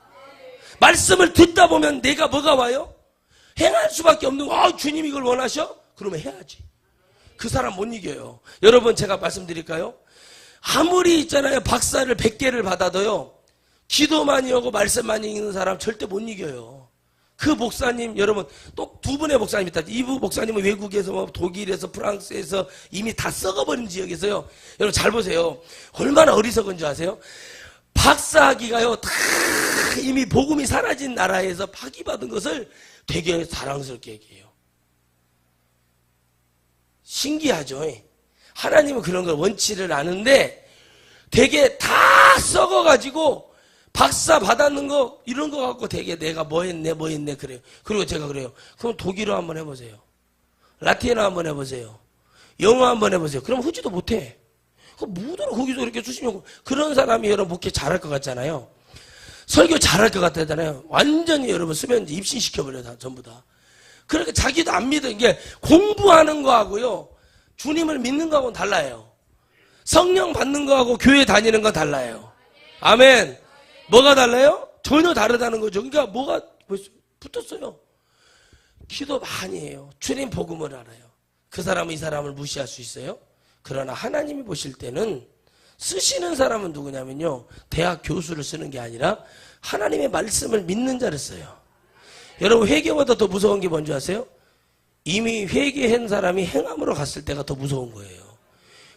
A: 말씀을 듣다 보면 내가 뭐가 와요? 행할 수밖에 없는 거. 주님 이걸 원하셔? 그러면 해야지. 그 사람 못 이겨요. 여러분 제가 말씀드릴까요? 아무리 있잖아요. 박사를 100개를 받아도요. 기도 많이 하고 말씀 많이 읽는 사람 절대 못 이겨요. 그 목사님 여러분 또 두 분의 목사님 있다. 이부 목사님은 외국에서 독일에서 프랑스에서 이미 다 썩어버린 지역에서요. 여러분 잘 보세요. 얼마나 어리석은 줄 아세요? 박사학위가요. 다 이미 복음이 사라진 나라에서 파기받은 것을 되게 사랑스럽게 얘기해요. 신기하죠. 하나님은 그런 걸 원치를 않은데 되게 다 썩어가지고 박사 받았는 거 이런 거 갖고 되게 내가 뭐 했네 그래요. 그리고 제가 그래요. 그럼 독일어 한번 해보세요. 라틴어 한번 해보세요. 영어 한번 해보세요. 그럼 하지도 못해. 뭐더러 거기서 이렇게 수시면 그런 사람이 여러분 목회 잘할 것 같잖아요. 설교 잘할 것 같잖아요. 완전히 여러분 쓰면 입신시켜버려요. 다 전부 다. 그러니까 자기도 안 믿어. 이게 공부하는 거하고요. 주님을 믿는 거하고는 달라요. 성령 받는 거하고 교회 다니는 건 달라요. 아멘. 뭐가 달라요? 전혀 다르다는 거죠. 그러니까 뭐가 벌써 붙었어요. 기도 많이 해요. 주님 복음을 알아요. 그 사람은 이 사람을 무시할 수 있어요. 그러나 하나님이 보실 때는 쓰시는 사람은 누구냐면요. 대학 교수를 쓰는 게 아니라 하나님의 말씀을 믿는 자를 써요. 여러분 회개보다 더 무서운 게 뭔지 아세요? 이미 회개한 사람이 행함으로 갔을 때가 더 무서운 거예요.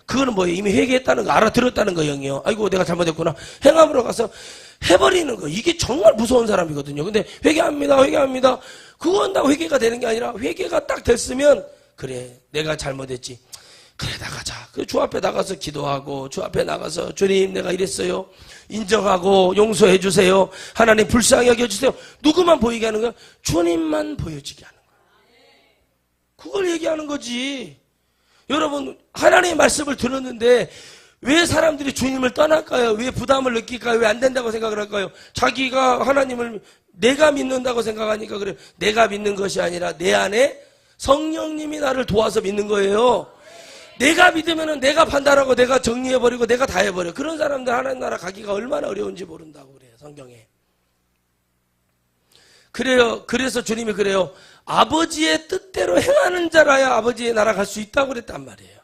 A: 그거는 뭐예요? 이미 회개했다는 거 알아들었다는 거 영이요. 아이고 내가 잘못했구나. 행함으로 가서 해버리는 거. 이게 정말 무서운 사람이거든요. 근데 회개합니다. 그거 한다고 회개가 되는 게 아니라 회개가 딱 됐으면 그래 내가 잘못했지. 그래 나가자. 그 주 앞에 나가서 기도하고 주 앞에 나가서 주님 내가 이랬어요. 인정하고 용서해 주세요. 하나님 불쌍히 여겨주세요. 누구만 보이게 하는 거야? 주님만 보여지게 하는 거야. 그걸 얘기하는 거지. 여러분 하나님의 말씀을 들었는데 왜 사람들이 주님을 떠날까요? 왜 부담을 느낄까요? 왜 안 된다고 생각을 할까요? 자기가 하나님을 내가 믿는다고 생각하니까 그래요. 내가 믿는 것이 아니라 내 안에 성령님이 나를 도와서 믿는 거예요. 내가 믿으면 내가 판단하고 내가 정리해버리고 내가 다 해버려. 그런 사람들 하나님 나라 가기가 얼마나 어려운지 모른다고 그래요. 성경에. 그래요. 그래서 주님이 그래요. 아버지의 뜻대로 행하는 자라야 아버지의 나라 갈 수 있다고 그랬단 말이에요.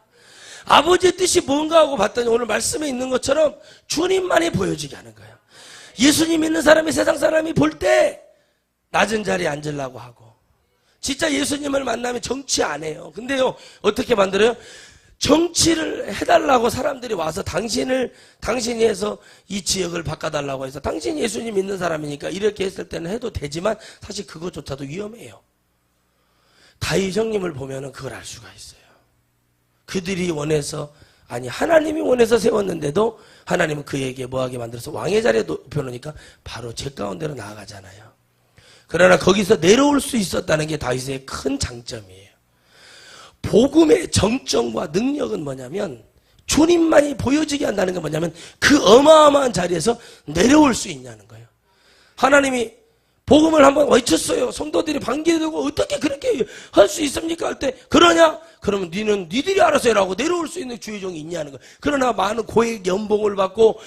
A: 아버지의 뜻이 뭔가 하고 봤더니 오늘 말씀에 있는 것처럼 주님만이 보여지게 하는 거예요. 예수님 믿는 사람이 세상 사람이 볼 때 낮은 자리에 앉으려고 하고 진짜 예수님을 만나면 정치 안 해요. 근데요 어떻게 만들어요? 정치를 해달라고 사람들이 와서 당신이 해서 이 지역을 바꿔달라고 해서 당신이 예수님 믿는 사람이니까 이렇게 했을 때는 해도 되지만 사실 그것조차도 위험해요. 다윗 형님을 보면은 그걸 알 수가 있어요. 그들이 원해서 아니 하나님이 원해서 세웠는데도 하나님은 그에게 뭐하게 만들어서 왕의 자리에 높여놓으니까 바로 제 가운데로 나아가잖아요. 그러나 거기서 내려올 수 있었다는 게 다윗의 큰 장점이에요. 복음의 정점과 능력은 뭐냐면 주님만이 보여지게 한다는 건 뭐냐면 그 어마어마한 자리에서 내려올 수 있냐는 거예요. 하나님이 복음을 한번 외쳤어요. 성도들이 반기되고 어떻게 그렇게 할 수 있습니까? 할 때 그러냐? 그러면 니들이 알아서 해라고 내려올 수 있는 주의종이 있냐는 거예요. 그러나 많은 고액 연봉을 받고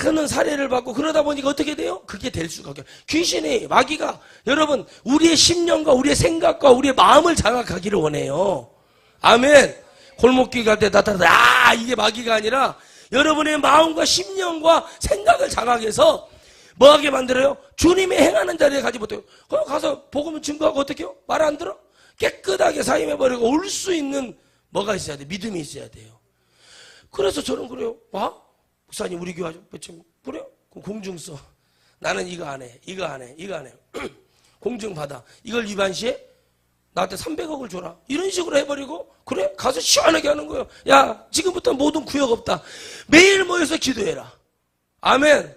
A: 많은 사례를 받고 그러다 보니까 어떻게 돼요? 그게 될 수가 없어요. 귀신이 마귀가 여러분 우리의 심령과 우리의 생각과 우리의 마음을 장악하기를 원해요. 아멘. 골목길 갈 때 나타나 이게 마귀가 아니라 여러분의 마음과 심령과 생각을 장악해서 뭐하게 만들어요? 주님이 행하는 자리에 가지 못해요. 그럼 가서 복음을 증거하고 어떻게 해요? 말 안 들어? 깨끗하게 사임해버리고 올 수 있는 뭐가 있어야 돼? 믿음이 있어야 돼요. 그래서 저는 그래요. 와? 목사님 우리 교회 좀 그래요? 그럼 공증 써. 나는 이거 안 해. 이거 안 해. 이거 안 해. 공증 받아. 이걸 위반시해? 나한테 300억을 줘라. 이런 식으로 해버리고 그래? 가서 시원하게 하는 거예요. 야 지금부터 모든 구역 없다. 매일 모여서 기도해라. 아멘.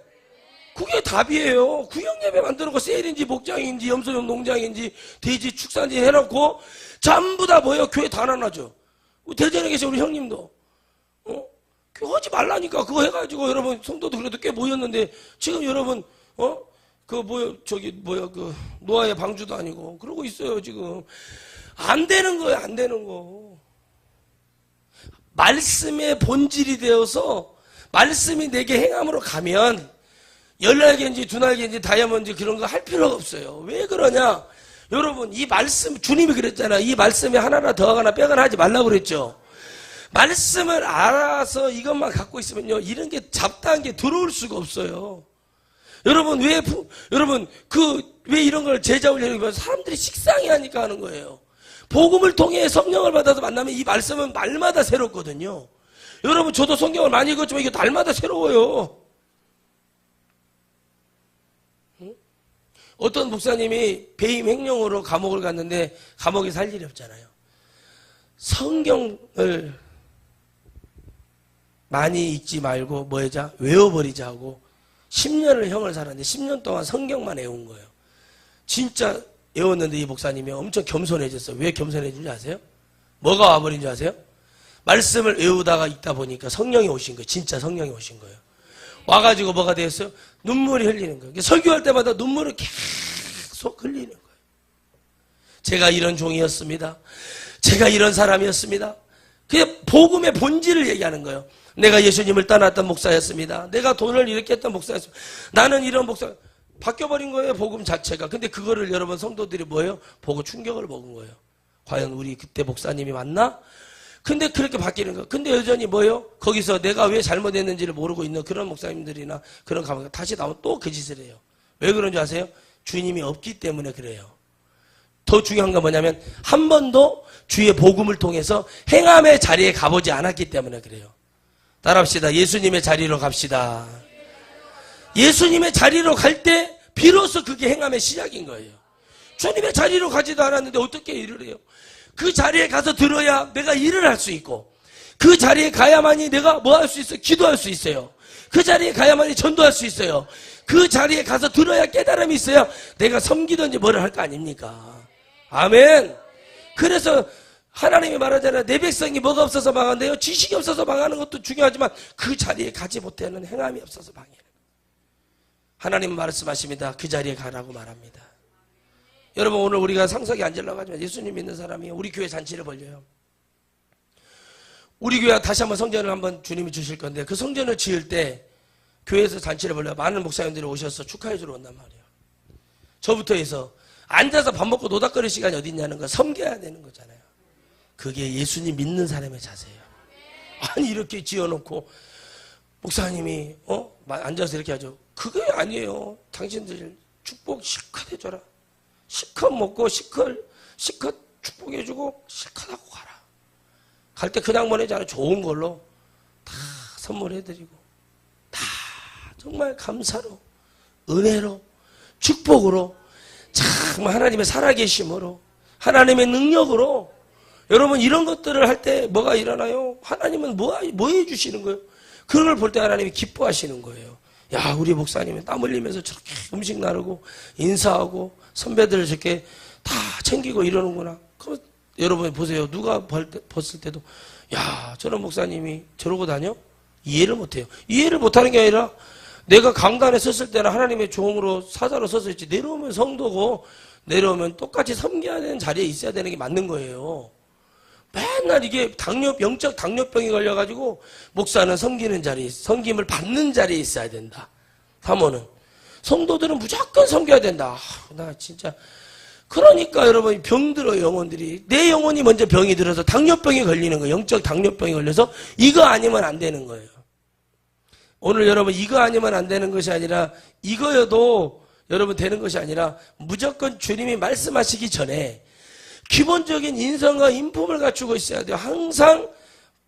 A: 그게 답이에요. 구역 예배 만드는 거 세일인지 목장인지 염소용 농장인지 돼지 축산지 해놓고 전부 다 뭐예요? 교회 다 나눠줘. 대전에 계신 우리 형님도 그거 하지 말라니까. 그거 해가지고 여러분 성도도 그래도 꽤 모였는데 지금 여러분 노아의 방주도 아니고 그러고 있어요. 지금 안 되는 거예요. 안 되는 거. 말씀의 본질이 되어서 말씀이 내게 행함으로 가면 열날개인지 두날개인지 다이아몬드 그런 거 할 필요가 없어요. 왜 그러냐? 여러분 이 말씀 주님이 그랬잖아. 이 말씀에 하나나 더하거나 빼거나 하지 말라고 그랬죠. 말씀을 알아서 이것만 갖고 있으면요 이런 게 잡다한 게 들어올 수가 없어요. 여러분 왜 이런 걸 제자훈련이면 사람들이 식상해 하니까 하는 거예요. 복음을 통해 성령을 받아서 만나면 이 말씀은 날마다 새롭거든요. 여러분 저도 성경을 많이 읽었지만 이게 날마다 새로워요. 어떤 목사님이 배임 횡령으로 감옥을 갔는데 감옥에 살 일이 없잖아요. 성경을 많이 읽지 말고 뭐하자? 외워버리자 하고 10년을 형을 살았는데 10년 동안 성경만 외운 거예요. 진짜 외웠는데 이 목사님이 엄청 겸손해졌어요. 왜 겸손해진 줄 아세요? 뭐가 와버린 줄 아세요? 말씀을 외우다가 읽다 보니까 성령이 오신 거예요. 진짜 성령이 오신 거예요. 와가지고 뭐가 되었어요? 눈물이 흘리는 거예요. 설교할 때마다 눈물을 계속 흘리는 거예요. 제가 이런 종이었습니다. 제가 이런 사람이었습니다. 그게 복음의 본질을 얘기하는 거예요. 내가 예수님을 떠났던 목사였습니다. 내가 돈을 이렇게 했던 목사였습니다. 나는 이런 목사 바뀌어버린 거예요. 복음 자체가. 근데 그거를 여러분 성도들이 뭐예요? 보고 충격을 먹은 거예요. 과연 우리 그때 목사님이 맞나? 근데 그렇게 바뀌는 거예요. 근데 여전히 뭐예요? 거기서 내가 왜 잘못했는지를 모르고 있는 그런 목사님들이나 그런 가면 다시 나오면 또 그 짓을 해요. 왜 그런지 아세요? 주님이 없기 때문에 그래요. 더 중요한 건 뭐냐면 한 번도 주의 복음을 통해서 행함의 자리에 가보지 않았기 때문에 그래요. 따라합시다. 예수님의 자리로 갑시다. 예수님의 자리로 갈 때 비로소 그게 행함의 시작인 거예요. 주님의 자리로 가지도 않았는데 어떻게 일을 해요? 그 자리에 가서 들어야 내가 일을 할 수 있고 그 자리에 가야만이 내가 뭐 할 수 있어요? 기도할 수 있어요. 그 자리에 가야만이 전도할 수 있어요. 그 자리에 가서 들어야 깨달음이 있어야 내가 섬기든지 뭐를 할 거 아닙니까? 아멘. 그래서 하나님이 말하잖아요. 내 백성이 뭐가 없어서 망한대요? 지식이 없어서 망하는 것도 중요하지만 그 자리에 가지 못하는 행함이 없어서 망해요. 하나님은 말씀하십니다. 그 자리에 가라고 말합니다. 여러분 오늘 우리가 상석에 앉으려고 하지만 예수님 믿는 사람이 우리 교회 잔치를 벌려요. 우리 교회 다시 한번 성전을 한번 주님이 주실 건데 그 성전을 지을 때 교회에서 잔치를 벌려요. 많은 목사님들이 오셔서 축하해 주러 온단 말이에요. 저부터 해서 앉아서 밥 먹고 노닥거릴 시간이 어디 있냐는 거 섬겨야 되는 거잖아요. 그게 예수님 믿는 사람의 자세예요. 아니 이렇게 지어놓고 목사님이 앉아서 이렇게 하죠. 그게 아니에요. 당신들 축복 실컷 해줘라. 실컷 먹고 실컷 축복해주고 실컷 하고 가라. 갈 때 그냥 보내지 않아. 좋은 걸로 다 선물해드리고 다 정말 감사로 은혜로 축복으로 정말 하나님의 살아계심으로 하나님의 능력으로 여러분 이런 것들을 할 때 뭐가 일어나요? 하나님은 뭐 해주시는 거예요? 그런 걸 볼 때 하나님이 기뻐하시는 거예요. 야 우리 목사님은 땀 흘리면서 저렇게 음식 나르고 인사하고 선배들 저렇게 다 챙기고 이러는구나. 그럼 여러분 보세요. 누가 봤을 때도 야 저런 목사님이 저러고 다녀? 이해를 못해요. 이해를 못하는 게 아니라 내가 강단에 섰을 때는 하나님의 종으로 사자로 섰을지 내려오면 성도고 내려오면 똑같이 섬겨야 되는 자리에 있어야 되는 게 맞는 거예요. 맨날 이게 영적 당뇨병이 걸려가지고 목사는 섬기는 자리, 섬김을 받는 자리에 있어야 된다. 사모는 성도들은 무조건 섬겨야 된다. 나 진짜 그러니까 여러분 병들어요, 영혼들이. 내 영혼이 먼저 병이 들어서 당뇨병이 걸리는 거예요. 영적 당뇨병이 걸려서 이거 아니면 안 되는 거예요. 오늘 여러분 이거 아니면 안 되는 것이 아니라 이거여도 여러분 되는 것이 아니라 무조건 주님이 말씀하시기 전에 기본적인 인성과 인품을 갖추고 있어야 돼요. 항상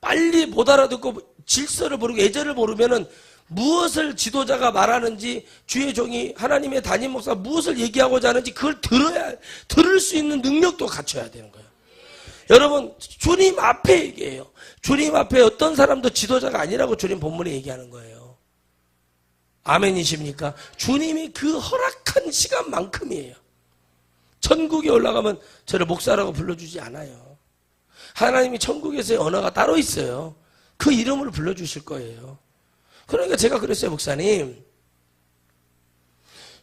A: 빨리 못 알아듣고 질서를 모르고 예절을 모르면은 무엇을 지도자가 말하는지 주의 종이 하나님의 담임 목사가 무엇을 얘기하고자 하는지 그걸 들을 수 있는 능력도 갖춰야 되는 거예요. 여러분 주님 앞에 얘기해요. 주님 앞에 어떤 사람도 지도자가 아니라고 주님 본문에 얘기하는 거예요. 아멘이십니까? 주님이 그 허락한 시간만큼이에요. 천국에 올라가면 저를 목사라고 불러주지 않아요. 하나님이 천국에서의 언어가 따로 있어요. 그 이름을 불러주실 거예요. 그러니까 제가 그랬어요. 목사님,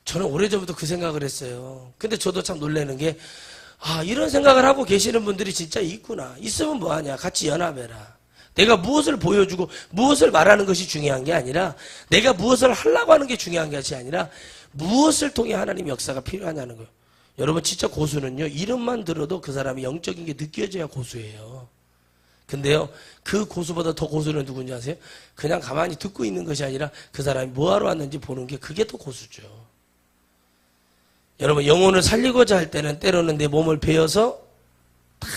A: 저는 오래전부터 그 생각을 했어요. 근데 저도 참 놀라는 게 이런 생각을 하고 계시는 분들이 진짜 있구나. 있으면 뭐하냐, 같이 연합해라. 내가 무엇을 보여주고 무엇을 말하는 것이 중요한 게 아니라 내가 무엇을 하려고 하는 게 중요한 것이 아니라 무엇을 통해 하나님 역사가 필요하냐는 거예요. 여러분 진짜 고수는요, 이름만 들어도 그 사람이 영적인 게 느껴져야 고수예요. 근데요, 그 고수보다 더 고수는 누군지 아세요? 그냥 가만히 듣고 있는 것이 아니라 그 사람이 뭐하러 왔는지 보는 게 그게 더 고수죠. 여러분 영혼을 살리고자 할 때는 때로는 내 몸을 베어서 다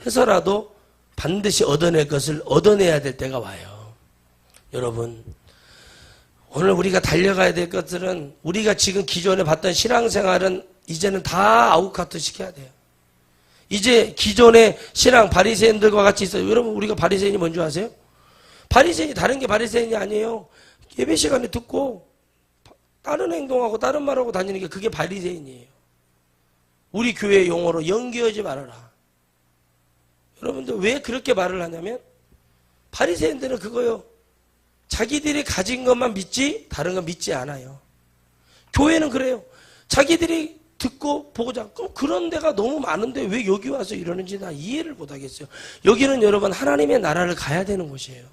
A: 해서라도 반드시 얻어낼 것을 얻어내야 될 때가 와요. 여러분 오늘 우리가 달려가야 될 것들은 우리가 지금 기존에 봤던 신앙생활은 이제는 다 아웃카트 시켜야 돼요. 이제 기존의 신앙 바리새인들과 같이 있어요. 여러분 우리가 바리새인이 뭔지 아세요? 바리새인이 다른 게 바리새인이 아니에요. 예배 시간에 듣고 다른 행동하고 다른 말하고 다니는 게 그게 바리새인이에요. 우리 교회 용어로 연기하지 말아라. 여러분들 왜 그렇게 말을 하냐면 바리새인들은 그거요. 자기들이 가진 것만 믿지 다른 건 믿지 않아요. 교회는 그래요. 자기들이 듣고 보고자. 그럼 그런 데가 너무 많은데 왜 여기 와서 이러는지 나 이해를 못하겠어요. 여기는 여러분 하나님의 나라를 가야 되는 곳이에요.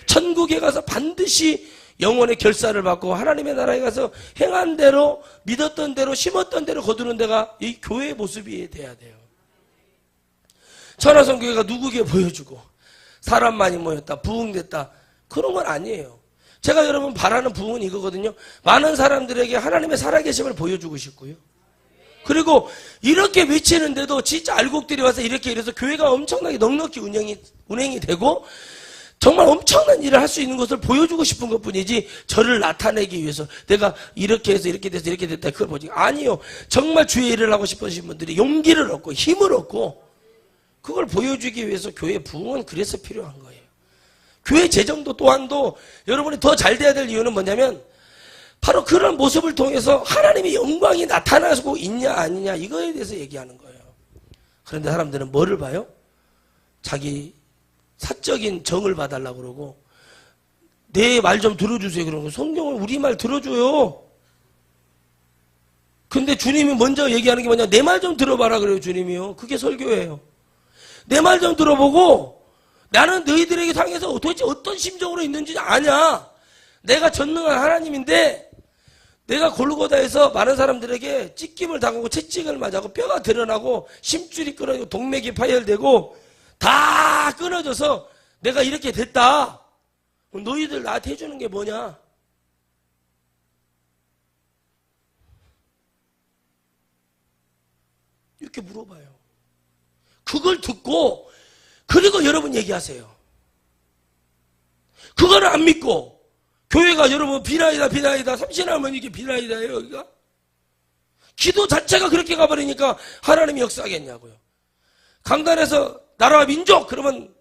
A: 천국에 가서 반드시 영혼의 결사를 받고 하나님의 나라에 가서 행한 대로 믿었던 대로 심었던 대로 거두는 데가 이 교회의 모습이 돼야 돼요. 천하성교회가 누구에게 보여주고 사람 많이 모였다 부흥됐다 그런 건 아니에요. 제가 여러분 바라는 부흥은 이거거든요. 많은 사람들에게 하나님의 살아계심을 보여주고 싶고요. 그리고 이렇게 외치는데도 진짜 알곡들이 와서 이렇게 이래서 교회가 엄청나게 넉넉히 운행이 되고 정말 엄청난 일을 할 수 있는 것을 보여주고 싶은 것뿐이지 저를 나타내기 위해서 내가 이렇게 해서 이렇게 돼서 이렇게 됐다 그걸 보지 아니요. 정말 주의 일을 하고 싶으신 분들이 용기를 얻고 힘을 얻고 그걸 보여주기 위해서 교회 부흥은 그래서 필요한 거예요. 교회 재정도 또한도 여러분이 더 잘 돼야 될 이유는 뭐냐면 바로 그런 모습을 통해서 하나님의 영광이 나타나고 있냐 아니냐 이거에 대해서 얘기하는 거예요. 그런데 사람들은 뭐를 봐요? 자기 사적인 정을 봐달라고 그러고 내 말 좀 들어주세요 그러고 성경은 우리 말 들어줘요. 근데 주님이 먼저 얘기하는 게 뭐냐 내 말 좀 들어봐라 그래요. 주님이요. 그게 설교예요. 내 말 좀 들어보고 나는 너희들에게 상해서 도대체 어떤 심정으로 있는지 아냐. 내가 전능한 하나님인데 내가 골고다에서 많은 사람들에게 찢김을 당하고 채찍을 맞아고 뼈가 드러나고 심줄이 끊어지고 동맥이 파열되고 다 끊어져서 내가 이렇게 됐다. 너희들 나한테 해주는 게 뭐냐? 이렇게 물어봐요. 그걸 듣고 그리고 여러분 얘기하세요. 그거를 안 믿고 교회가 여러분 비나이다 삼신하면 이게 비나이다예요 여기가? 기도 자체가 그렇게 가버리니까 하나님이 역사하겠냐고요. 강단에서 나라와 민족 그러면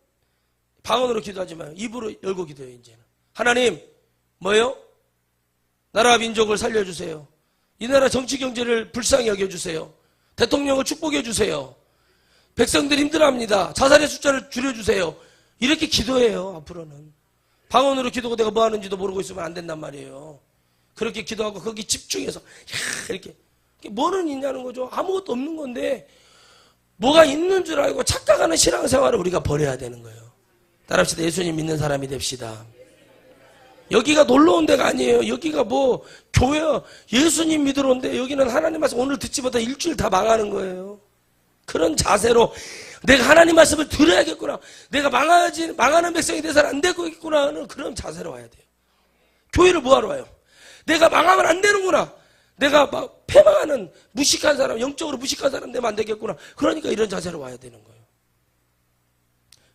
A: 방언으로 기도하지 마요. 입으로 열고 기도해요. 이제는 하나님 뭐예요? 나라와 민족을 살려주세요. 이 나라 정치 경제를 불쌍히 여겨주세요. 대통령을 축복해 주세요. 백성들 힘들어합니다. 자살의 숫자를 줄여주세요. 이렇게 기도해요. 앞으로는 방언으로 기도고 내가 뭐 하는지도 모르고 있으면 안 된단 말이에요. 그렇게 기도하고 거기 집중해서 이렇게 뭐는 있냐는 거죠. 아무것도 없는 건데 뭐가 있는 줄 알고 착각하는 신앙생활을 우리가 버려야 되는 거예요. 따라합시다. 예수님 믿는 사람이 됩시다. 여기가 놀러 온 데가 아니에요. 여기가 뭐 교회야. 예수님 믿으러 온데 여기는 하나님 말씀 오늘 듣지 못해 일주일 다 망하는 거예요. 그런 자세로 내가 하나님 말씀을 들어야겠구나. 내가 망하는 백성이 돼서는 안 되겠구나 하는 그런 자세로 와야 돼요. 교회를 뭐하러 와요? 내가 망하면 안 되는구나. 내가 막 패망하는 무식한 사람, 영적으로 무식한 사람 되면 안 되겠구나. 그러니까 이런 자세로 와야 되는 거예요.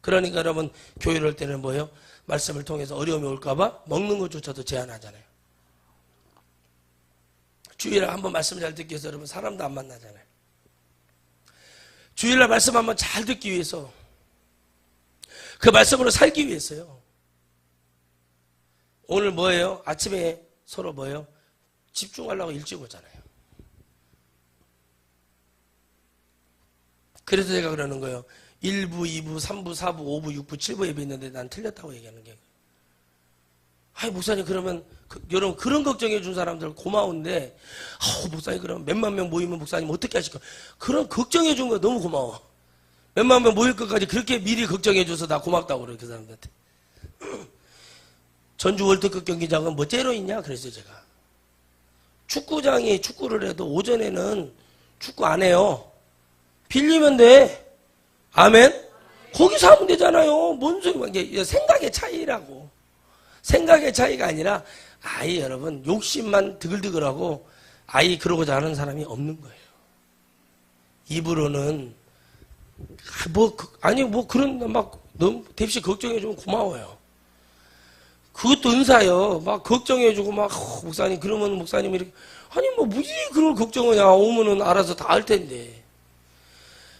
A: 그러니까 여러분 교회를 할 때는 뭐예요? 말씀을 통해서 어려움이 올까봐 먹는 것조차도 제한하잖아요. 주일날 한번 말씀 잘 듣기 위해서 여러분 사람도 안 만나잖아요. 주일날 말씀 한번 잘 듣기 위해서 그 말씀으로 살기 위해서요. 오늘 뭐예요? 아침에 서로 뭐예요? 집중하려고 일찍 오잖아요. 그래서 제가 그러는 거예요. 1부, 2부, 3부, 4부, 5부, 6부, 7부 예배 있는데 난 틀렸다고 얘기하는 게. 아이, 목사님, 그러면, 여러분, 그런 걱정해 준 사람들 고마운데, 목사님, 그러면 몇만 명 모이면 목사님 어떻게 하실까? 그런 걱정해 준 거 너무 고마워. 몇만 명 모일 것까지 그렇게 미리 걱정해 줘서 나 고맙다고 그래요, 그 사람들한테. 전주 월드컵 경기장은 뭐 째로 있냐? 그랬어요, 제가. 축구장이 축구를 해도 오전에는 축구 안 해요. 빌리면 돼. 아멘? 거기서 하면 되잖아요. 뭔 소리야. 이게 생각의 차이라고. 생각의 차이가 아니라, 아이 여러분, 욕심만 드글드글하고, 아이 그러고자 하는 사람이 없는 거예요. 입으로는, 그런, 너무, 대비씨 걱정해주면 고마워요. 그것도 은사요. 막 걱정해주고, 목사님, 그러면 목사님 이렇게, 무지 그걸 걱정하냐. 오면은 알아서 다 할 텐데.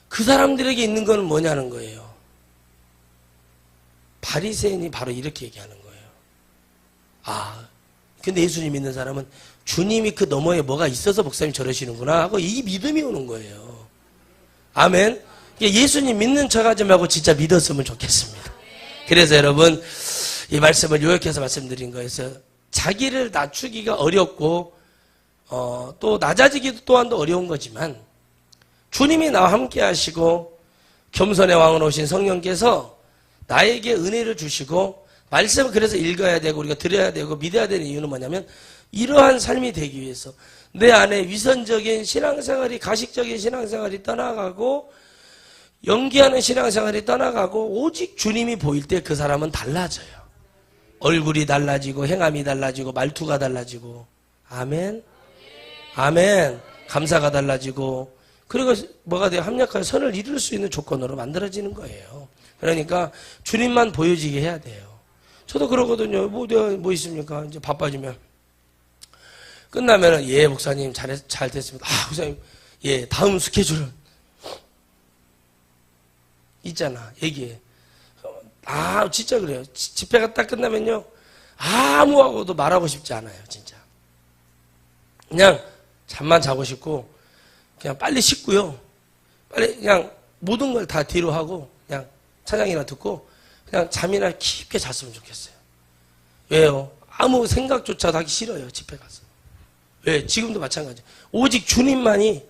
A: 그 사람들에게 있는 건 뭐냐는 거예요. 바리새인이 바로 이렇게 얘기하는 거예요. 근데 예수님 믿는 사람은 주님이 그 너머에 뭐가 있어서 목사님 저러시는구나 하고 이 믿음이 오는 거예요. 아멘. 예수님 믿는 척하지 말고 진짜 믿었으면 좋겠습니다. 그래서 여러분 이 말씀을 요약해서 말씀드린 거예요. 자기를 낮추기가 어렵고 또 낮아지기도 또한도 어려운 거지만 주님이 나와 함께 하시고 겸손의 왕으로 오신 성령께서 나에게 은혜를 주시고 말씀을 그래서 읽어야 되고 우리가 들어야 되고 믿어야 되는 이유는 뭐냐면 이러한 삶이 되기 위해서 내 안에 위선적인 신앙생활이 가식적인 신앙생활이 떠나가고 연기하는 신앙생활이 떠나가고 오직 주님이 보일 때 그 사람은 달라져요. 얼굴이 달라지고 행함이 달라지고 말투가 달라지고 아멘 아멘 감사가 달라지고 그리고 뭐가 돼요? 합력하여 선을 이룰 수 있는 조건으로 만들어지는 거예요. 그러니까 주님만 보여지게 해야 돼요. 저도 그러거든요. 뭐 있습니까? 이제 바빠지면. 끝나면은, 예, 목사님, 잘 됐습니다. 목사님, 예, 다음 스케줄은? 있잖아, 얘기해. 진짜 그래요. 집회가 딱 끝나면요. 아무하고도 말하고 싶지 않아요, 진짜. 그냥 잠만 자고 싶고, 그냥 빨리 씻고요. 빨리 그냥 모든 걸 다 뒤로 하고 그냥 찬양이나 듣고 그냥 잠이나 깊게 잤으면 좋겠어요. 왜요? 아무 생각조차도 하기 싫어요. 집회 가서. 왜? 지금도 마찬가지. 오직 주님만이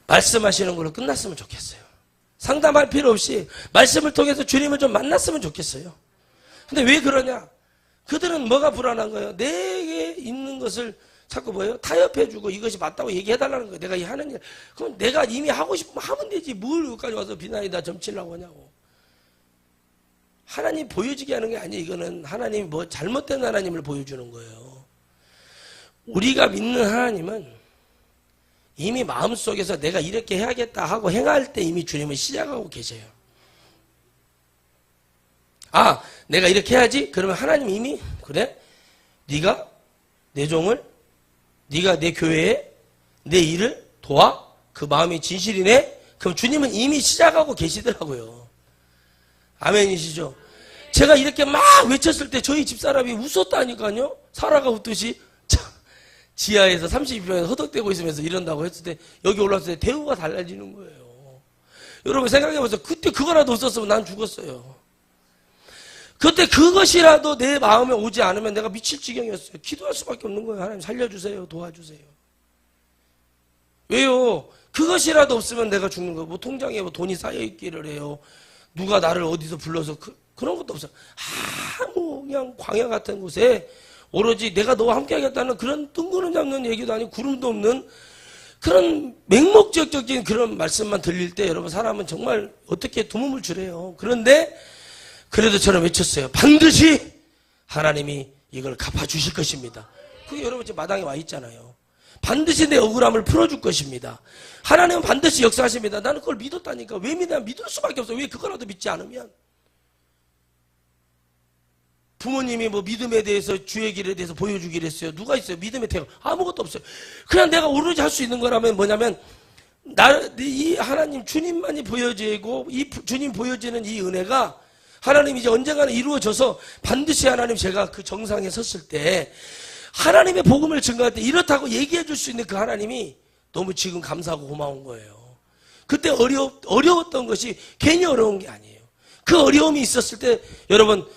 A: 말씀하시는 걸로 끝났으면 좋겠어요. 상담할 필요 없이 말씀을 통해서 주님을 좀 만났으면 좋겠어요. 근데 왜 그러냐? 그들은 뭐가 불안한 거예요? 내게 있는 것을 자꾸 뭐예요? 타협해주고 이것이 맞다고 얘기해달라는 거예요. 내가 이 하는 일. 그럼 내가 이미 하고 싶으면 하면 되지. 뭘 여기까지 와서 비난이다 점치려고 하냐고. 하나님 보여지게 하는 게 아니에요. 이거는 하나님이 뭐 잘못된 하나님을 보여주는 거예요. 우리가 믿는 하나님은 이미 마음속에서 내가 이렇게 해야겠다 하고 행할 때 이미 주님은 시작하고 계셔요. 내가 이렇게 해야지? 그러면 하나님 이미 그래? 네가 내 종을 네가 내 교회에 내 일을 도와? 그 마음이 진실이네? 그럼 주님은 이미 시작하고 계시더라고요. 아멘이시죠? 제가 이렇게 막 외쳤을 때 저희 집사람이 웃었다니까요. 사라가 웃듯이 지하에서 32평에서 허덕대고 있으면서 이런다고 했을 때 여기 올라왔을 때 대우가 달라지는 거예요. 여러분 생각해보세요. 그때 그거라도 없었으면 난 죽었어요. 그때 그것이라도 내 마음에 오지 않으면 내가 미칠 지경이었어요. 기도할 수밖에 없는 거예요. 하나님 살려주세요. 도와주세요. 왜요? 그것이라도 없으면 내가 죽는 거예요. 뭐 통장에 뭐 돈이 쌓여있기를 해요. 누가 나를 어디서 불러서 그런 것도 없어요. 아무 그냥 광야 같은 곳에 오로지 내가 너와 함께 하겠다는 그런 뜬구름 잡는 얘기도 아니고 구름도 없는 그런 맹목적인 그런 말씀만 들릴 때 여러분 사람은 정말 어떻게 두몸을 주래요. 그런데 그래도 저는 외쳤어요. 반드시 하나님이 이걸 갚아주실 것입니다. 그게 여러분 지금 마당에 와 있잖아요. 반드시 내 억울함을 풀어줄 것입니다. 하나님은 반드시 역사하십니다. 나는 그걸 믿었다니까. 왜 믿냐? 믿을 수밖에 없어. 왜 그거라도 믿지 않으면. 부모님이 뭐 믿음에 대해서 주의 길에 대해서 보여주기로 했어요. 누가 있어요? 믿음의 태가 아무것도 없어요. 그냥 내가 오로지 할 수 있는 거라면 뭐냐면 이 하나님 주님만이 보여지고 이 주님 보여지는 이 은혜가 하나님 이제 언젠가는 이루어져서 반드시 하나님 제가 그 정상에 섰을 때 하나님의 복음을 증거할 때 이렇다고 얘기해 줄 수 있는 그 하나님이 너무 지금 감사하고 고마운 거예요. 그때 어려웠던 것이 괜히 어려운 게 아니에요. 그 어려움이 있었을 때 여러분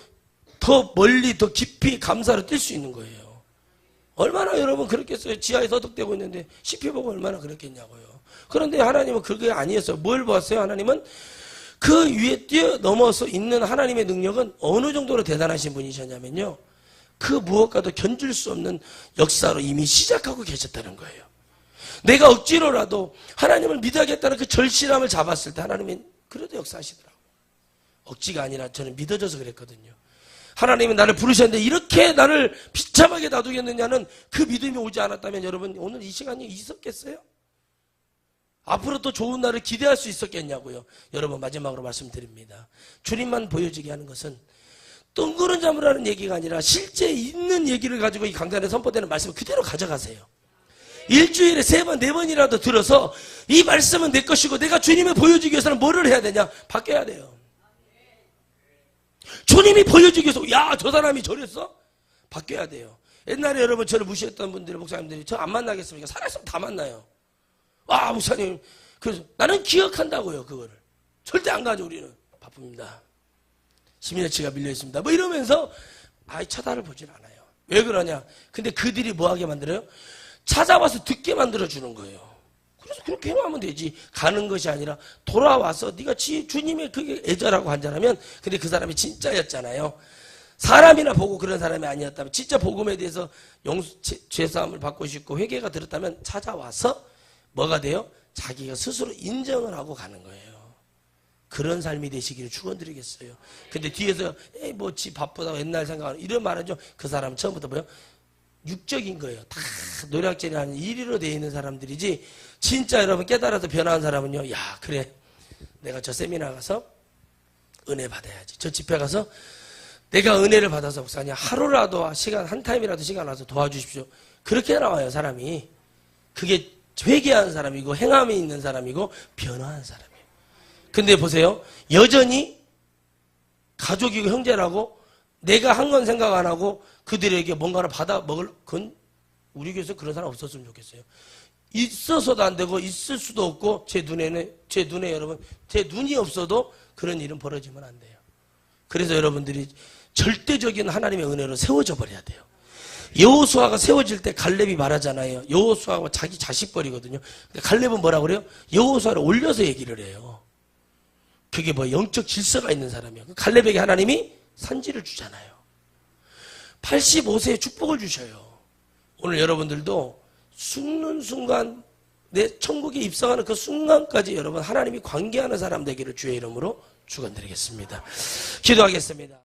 A: 더 멀리 더 깊이 감사로 뛸 수 있는 거예요. 얼마나 여러분 그렇겠어요. 지하에 서독되고 있는데 시피 보고 얼마나 그렇겠냐고요. 그런데 하나님은 그게 아니었어요. 뭘 보았어요? 하나님은 그 위에 뛰어넘어서 있는 하나님의 능력은 어느 정도로 대단하신 분이셨냐면요. 그 무엇과도 견줄 수 없는 역사로 이미 시작하고 계셨다는 거예요. 내가 억지로라도 하나님을 믿어야겠다는 그 절실함을 잡았을 때 하나님은 그래도 역사하시더라고요. 억지가 아니라 저는 믿어져서 그랬거든요. 하나님이 나를 부르셨는데 이렇게 나를 비참하게 놔두겠느냐는 그 믿음이 오지 않았다면 여러분 오늘 이 시간이 있었겠어요? 앞으로 또 좋은 날을 기대할 수 있었겠냐고요. 여러분 마지막으로 말씀드립니다. 주님만 보여지게 하는 것은 뜬구름 잡으라는 얘기가 아니라 실제 있는 얘기를 가지고 이 강단에 선포되는 말씀을 그대로 가져가세요. 일주일에 3번, 4번이라도 들어서 이 말씀은 내 것이고 내가 주님을 보여주기 위해서는 뭐를 해야 되냐? 바뀌어야 돼요. 주님이 보여주기 위해서 야, 저 사람이 저랬어? 바뀌어야 돼요. 옛날에 여러분 저를 무시했던 분들이 목사님들이 저 안 만나겠습니까? 살았으면 다 만나요. 아, 목사님. 그래서 나는 기억한다고요, 그거를. 절대 안 가죠, 우리는. 바쁩니다. 시민의치가 밀려있습니다. 뭐 이러면서 아예 쳐다를 보질 않아요. 왜 그러냐? 근데 그들이 뭐 하게 만들어요? 찾아와서 듣게 만들어주는 거예요. 그래서 그렇게 행하면 되지. 가는 것이 아니라 돌아와서 네가 주님의 그게 애절하고 간절하면 근데 그 사람이 진짜였잖아요. 사람이나 보고 그런 사람이 아니었다면 진짜 복음에 대해서 죄사함을 받고 싶고 회개가 들었다면 찾아와서 뭐가 돼요? 자기가 스스로 인정을 하고 가는 거예요. 그런 삶이 되시기를 축원드리겠어요. 근데 뒤에서 에이 뭐 지 바쁘다고 옛날 생각하는 이런 말은요. 그 사람은 처음부터 뭐요? 육적인 거예요. 다 노략질이라는 일위로 되어 있는 사람들이지 진짜 여러분 깨달아서 변화한 사람은요. 야 그래 내가 저 세미나 가서 은혜 받아야지. 저 집회 가서 내가 은혜를 받아서 목사님 하루라도 시간 한 타임이라도 시간 나서 도와주십시오. 그렇게 나와요 사람이. 그게 회개한 사람이고 행함이 있는 사람이고 변화한 사람이에요. 근데 보세요. 여전히 가족이고 형제라고 내가 한 건 생각 안 하고 그들에게 뭔가를 받아 먹을 건 우리 교회에서 그런 사람 없었으면 좋겠어요. 있어서도 안 되고 있을 수도 없고 제 눈에 여러분 제 눈이 없어도 그런 일은 벌어지면 안 돼요. 그래서 여러분들이 절대적인 하나님의 은혜로 세워져 버려야 돼요. 여호수아가 세워질 때 갈렙이 말하잖아요. 여호수아가 자기 자식 버리거든요. 근데 갈렙은 뭐라고 그래요? 여호수아를 올려서 얘기를 해요. 그게 뭐 영적 질서가 있는 사람이에요. 갈렙에게 하나님이 산지를 주잖아요. 85세에 축복을 주셔요. 오늘 여러분들도 죽는 순간 내 천국에 입성하는 그 순간까지 여러분 하나님이 관계하는 사람 되기를 주의 이름으로 축원드리겠습니다. 기도하겠습니다.